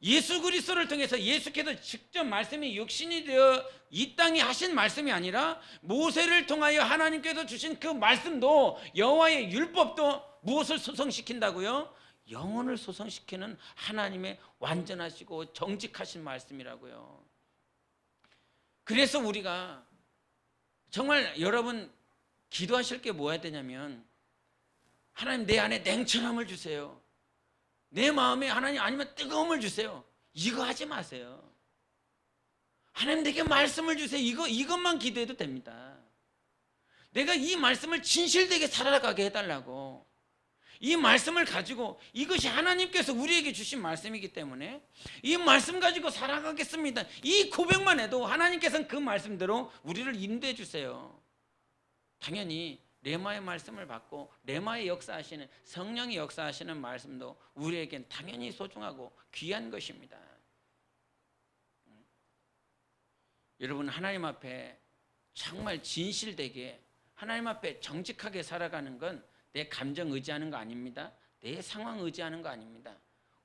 예수 그리스도를 통해서 예수께서 직접 말씀이 육신이 되어 이 땅에 하신 말씀이 아니라 모세를 통하여 하나님께서 주신 그 말씀도, 여호와의 율법도 무엇을 소성시킨다고요? 영혼을 소성시키는 하나님의 완전하시고 정직하신 말씀이라고요. 그래서 우리가 정말 여러분 기도하실 게 뭐야 되냐면, 하나님 내 안에 냉철함을 주세요. 내 마음에 하나님 아니면 뜨거움을 주세요. 이거 하지 마세요. 하나님 내게 말씀을 주세요. 이것만 기도해도 됩니다. 내가 이 말씀을 진실되게 살아가게 해달라고. 이 말씀을 가지고, 이것이 하나님께서 우리에게 주신 말씀이기 때문에 이 말씀 가지고 살아가겠습니다. 이 고백만 해도 하나님께서는 그 말씀대로 우리를 인도해 주세요. 당연히 레마의 말씀을 받고 레마의 역사하시는, 성령이 역사하시는 말씀도 우리에겐 당연히 소중하고 귀한 것입니다. 여러분, 하나님 앞에 정말 진실되게, 하나님 앞에 정직하게 살아가는 건 내 감정 의지하는 거 아닙니다. 내 상황 의지하는 거 아닙니다.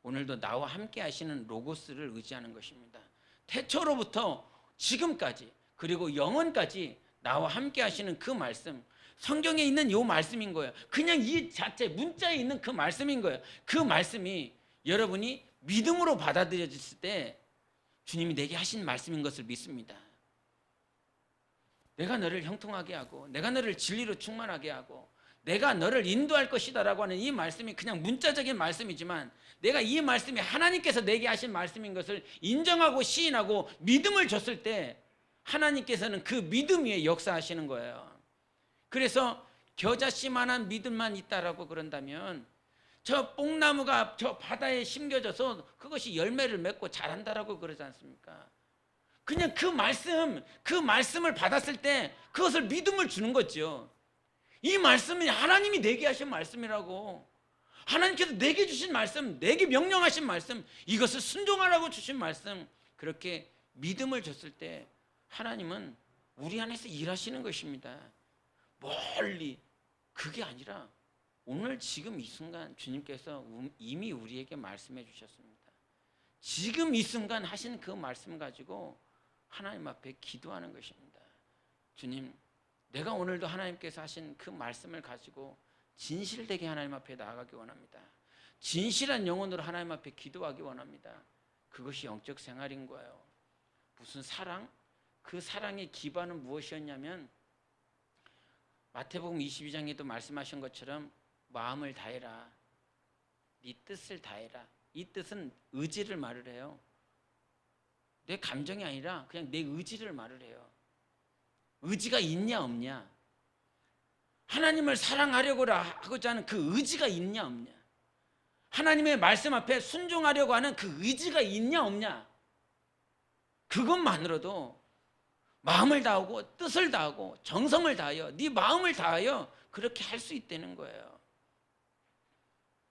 오늘도 나와 함께 하시는 로고스를 의지하는 것입니다. 태초로부터 지금까지 그리고 영원까지 나와 함께 하시는 그 말씀, 성경에 있는 이 말씀인 거예요. 그냥 이 자체 문자에 있는 그 말씀인 거예요. 그 말씀이 여러분이 믿음으로 받아들여졌을 때 주님이 내게 하신 말씀인 것을 믿습니다. 내가 너를 형통하게 하고 내가 너를 진리로 충만하게 하고 내가 너를 인도할 것이다 라고 하는 이 말씀이 그냥 문자적인 말씀이지만, 내가 이 말씀이 하나님께서 내게 하신 말씀인 것을 인정하고 시인하고 믿음을 줬을 때 하나님께서는 그 믿음 위에 역사하시는 거예요. 그래서 겨자씨만한 믿음만 있다라고 그런다면, 저 뽕나무가 저 바다에 심겨져서 그것이 열매를 맺고 자란다라고 그러지 않습니까? 그냥 그 말씀을 받았을 때 그것을 믿음을 주는 거죠. 이 말씀이 하나님이 내게 하신 말씀이라고, 하나님께서 내게 주신 말씀, 내게 명령하신 말씀, 이것을 순종하라고 주신 말씀, 그렇게 믿음을 줬을 때 하나님은 우리 안에서 일하시는 것입니다. 멀리, 그게 아니라 오늘 지금 이 순간 주님께서 이미 우리에게 말씀해 주셨습니다. 지금 이 순간 하신 그 말씀 가지고 하나님 앞에 기도하는 것입니다. 주님, 내가 오늘도 하나님께서 하신 그 말씀을 가지고 진실되게 하나님 앞에 나아가기 원합니다. 진실한 영혼으로 하나님 앞에 기도하기 원합니다. 그것이 영적 생활인 거예요. 무슨 사랑? 그 사랑의 기반은 무엇이었냐면, 마태복음 22장에도 말씀하신 것처럼 마음을 다해라, 네 뜻을 다해라. 이 뜻은 의지를 말을 해요. 내 감정이 아니라 그냥 내 의지를 말을 해요. 의지가 있냐 없냐, 하나님을 사랑하려고 하고자 하는 그 의지가 있냐 없냐, 하나님의 말씀 앞에 순종하려고 하는 그 의지가 있냐 없냐, 그것만으로도 마음을 다하고 뜻을 다하고 정성을 다하여 네 마음을 다하여 그렇게 할 수 있다는 거예요.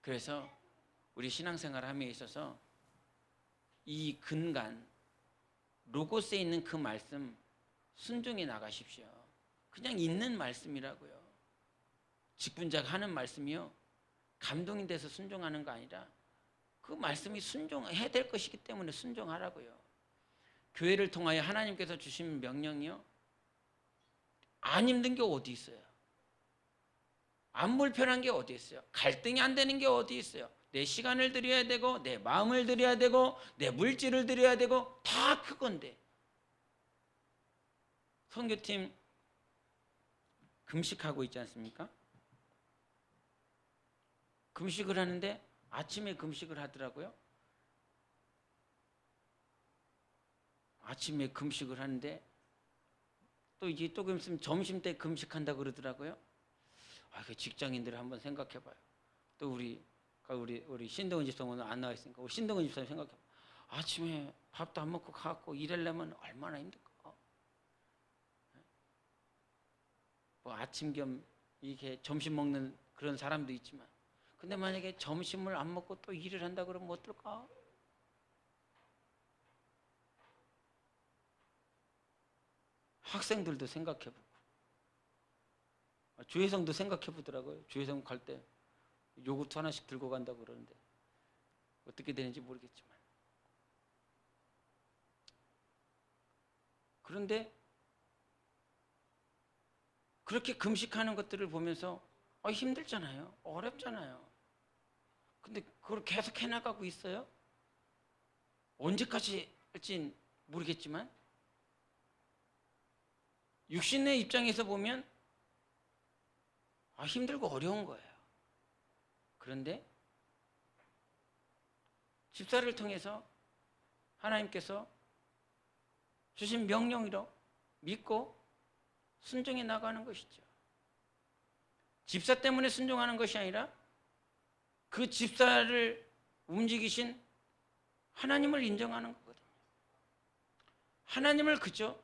그래서 우리 신앙생활 함에 있어서 이 근간 로고스에 있는 그 말씀 순종해 나가십시오. 그냥 있는 말씀이라고요. 직분자가 하는 말씀이요, 감동이 돼서 순종하는 거 아니라 그 말씀이 순종해야 될 것이기 때문에 순종하라고요. 교회를 통하여 하나님께서 주신 명령이요, 안 힘든 게 어디 있어요? 안 불편한 게 어디 있어요? 갈등이 안 되는 게 어디 있어요? 내 시간을 드려야 되고 내 마음을 드려야 되고 내 물질을 드려야 되고 다 그건데. 선교팀 금식하고 있지 않습니까? 금식을 하는데 아침에 금식을 하더라고요. 아침에 금식을 하는데 또 이제 또 있으면 점심 때 금식한다고 그러더라고요. 그 직장인들 한번 생각해 봐요. 또 우리 신동은 집사님 오늘 안 나와 있으니까 우리 신동은 집사님 생각해 봐요. 아침에 밥도 안 먹고 가고 일하려면 얼마나 힘들까. 뭐 아침 겸 이렇게 점심 먹는 그런 사람도 있지만, 근데 만약에 점심을 안 먹고 또 일을 한다 그러면 어떨까? 학생들도 생각해보고 주혜성도 생각해보더라고요. 주혜성 갈 때 요구르트 하나씩 들고 간다고 그러는데 어떻게 되는지 모르겠지만, 그런데 그렇게 금식하는 것들을 보면서 힘들잖아요. 어렵잖아요. 근데 그걸 계속 해나가고 있어요. 언제까지 할진 모르겠지만 육신의 입장에서 보면 힘들고 어려운 거예요. 그런데 집사를 통해서 하나님께서 주신 명령으로 믿고 순종해 나가는 것이죠. 집사 때문에 순종하는 것이 아니라 그 집사를 움직이신 하나님을 인정하는 거거든요. 하나님을 그저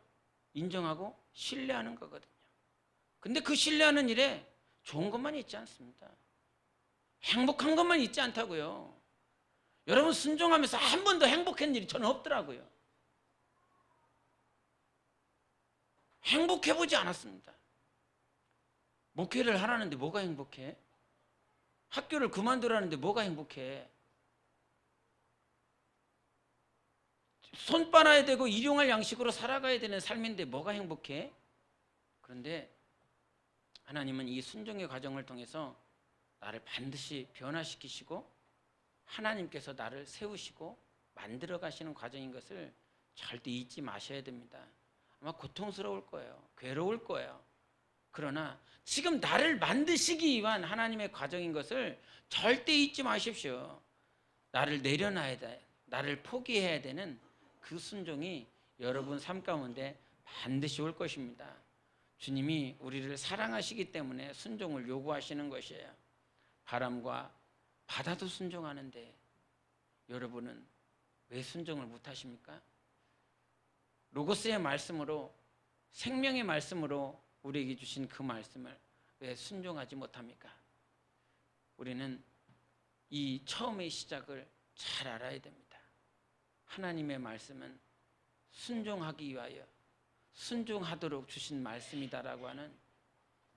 인정하고 신뢰하는 거거든요. 근데 그 신뢰하는 일에 좋은 것만 있지 않습니다. 행복한 것만 있지 않다고요. 여러분, 순종하면서 한 번도 행복한 일이 저는 없더라고요. 행복해보지 않았습니다. 목회를 하라는데 뭐가 행복해? 학교를 그만두라는데 뭐가 행복해? 손 빨아야 되고 일용할 양식으로 살아가야 되는 삶인데 뭐가 행복해? 그런데 하나님은 이 순종의 과정을 통해서 나를 반드시 변화시키시고 하나님께서 나를 세우시고 만들어 가시는 과정인 것을 절대 잊지 마셔야 됩니다. 아마 고통스러울 거예요. 괴로울 거예요. 그러나 지금 나를 만드시기 위한 하나님의 과정인 것을 절대 잊지 마십시오. 나를 내려놔야 돼. 나를 포기해야 되는 그 순종이 여러분 삶 가운데 반드시 올 것입니다. 주님이 우리를 사랑하시기 때문에 순종을 요구하시는 것이에요. 바람과 바다도 순종하는데 여러분은 왜 순종을 못하십니까? 로고스의 말씀으로, 생명의 말씀으로 우리에게 주신 그 말씀을 왜 순종하지 못합니까? 우리는 이 처음의 시작을 잘 알아야 됩니다. 하나님의 말씀은 순종하기 위하여 순종하도록 주신 말씀이다라고 하는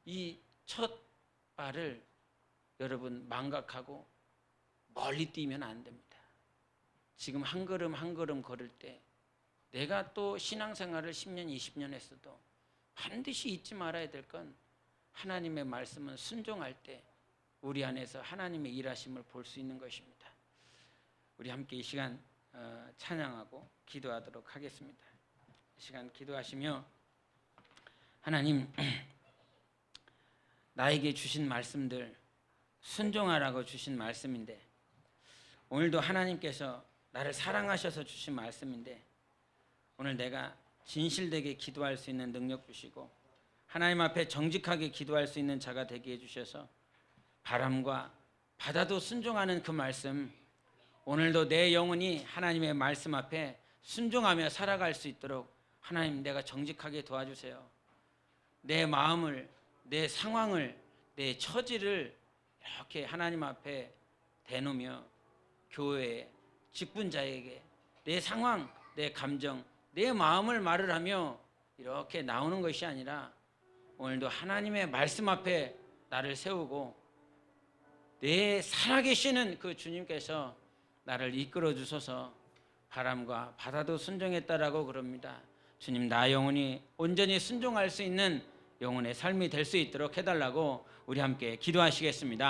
이 첫 발을 여러분 망각하고 멀리 뛰면 안 됩니다. 지금 한 걸음 한 걸음 걸을 때 내가 또 신앙생활을 10년 20년 했어도 반드시 잊지 말아야 될 건 하나님의 말씀은 순종할 때 우리 안에서 하나님의 일하심을 볼 수 있는 것입니다. 우리 함께 이 시간 찬양하고 기도하도록 하겠습니다. 이 시간 기도하시며, 하나님, 나에게 주신 말씀들 순종하라고 주신 말씀인데, 오늘도 하나님께서 나를 사랑하셔서 주신 말씀인데, 오늘 내가 진실되게 기도할 수 있는 능력 주시고 하나님 앞에 정직하게 기도할 수 있는 자가 되게 해주셔서 바람과 바다도 순종하는 그 말씀, 오늘도 내 영혼이 하나님의 말씀 앞에 순종하며 살아갈 수 있도록 하나님 내가 정직하게 도와주세요. 내 마음을, 내 상황을, 내 처지를 이렇게 하나님 앞에 대놓으며 교회에, 직분자에게 내 상황, 내 감정, 내 마음을 말을 하며 이렇게 나오는 것이 아니라 오늘도 하나님의 말씀 앞에 나를 세우고 내 살아계시는 그 주님께서 나를 이끌어 주소서. 바람과 바다도 순종했다라고 그럽니다. 주님, 나 영혼이 온전히 순종할 수 있는 영혼의 삶이 될 수 있도록 해달라고 우리 함께 기도하시겠습니다.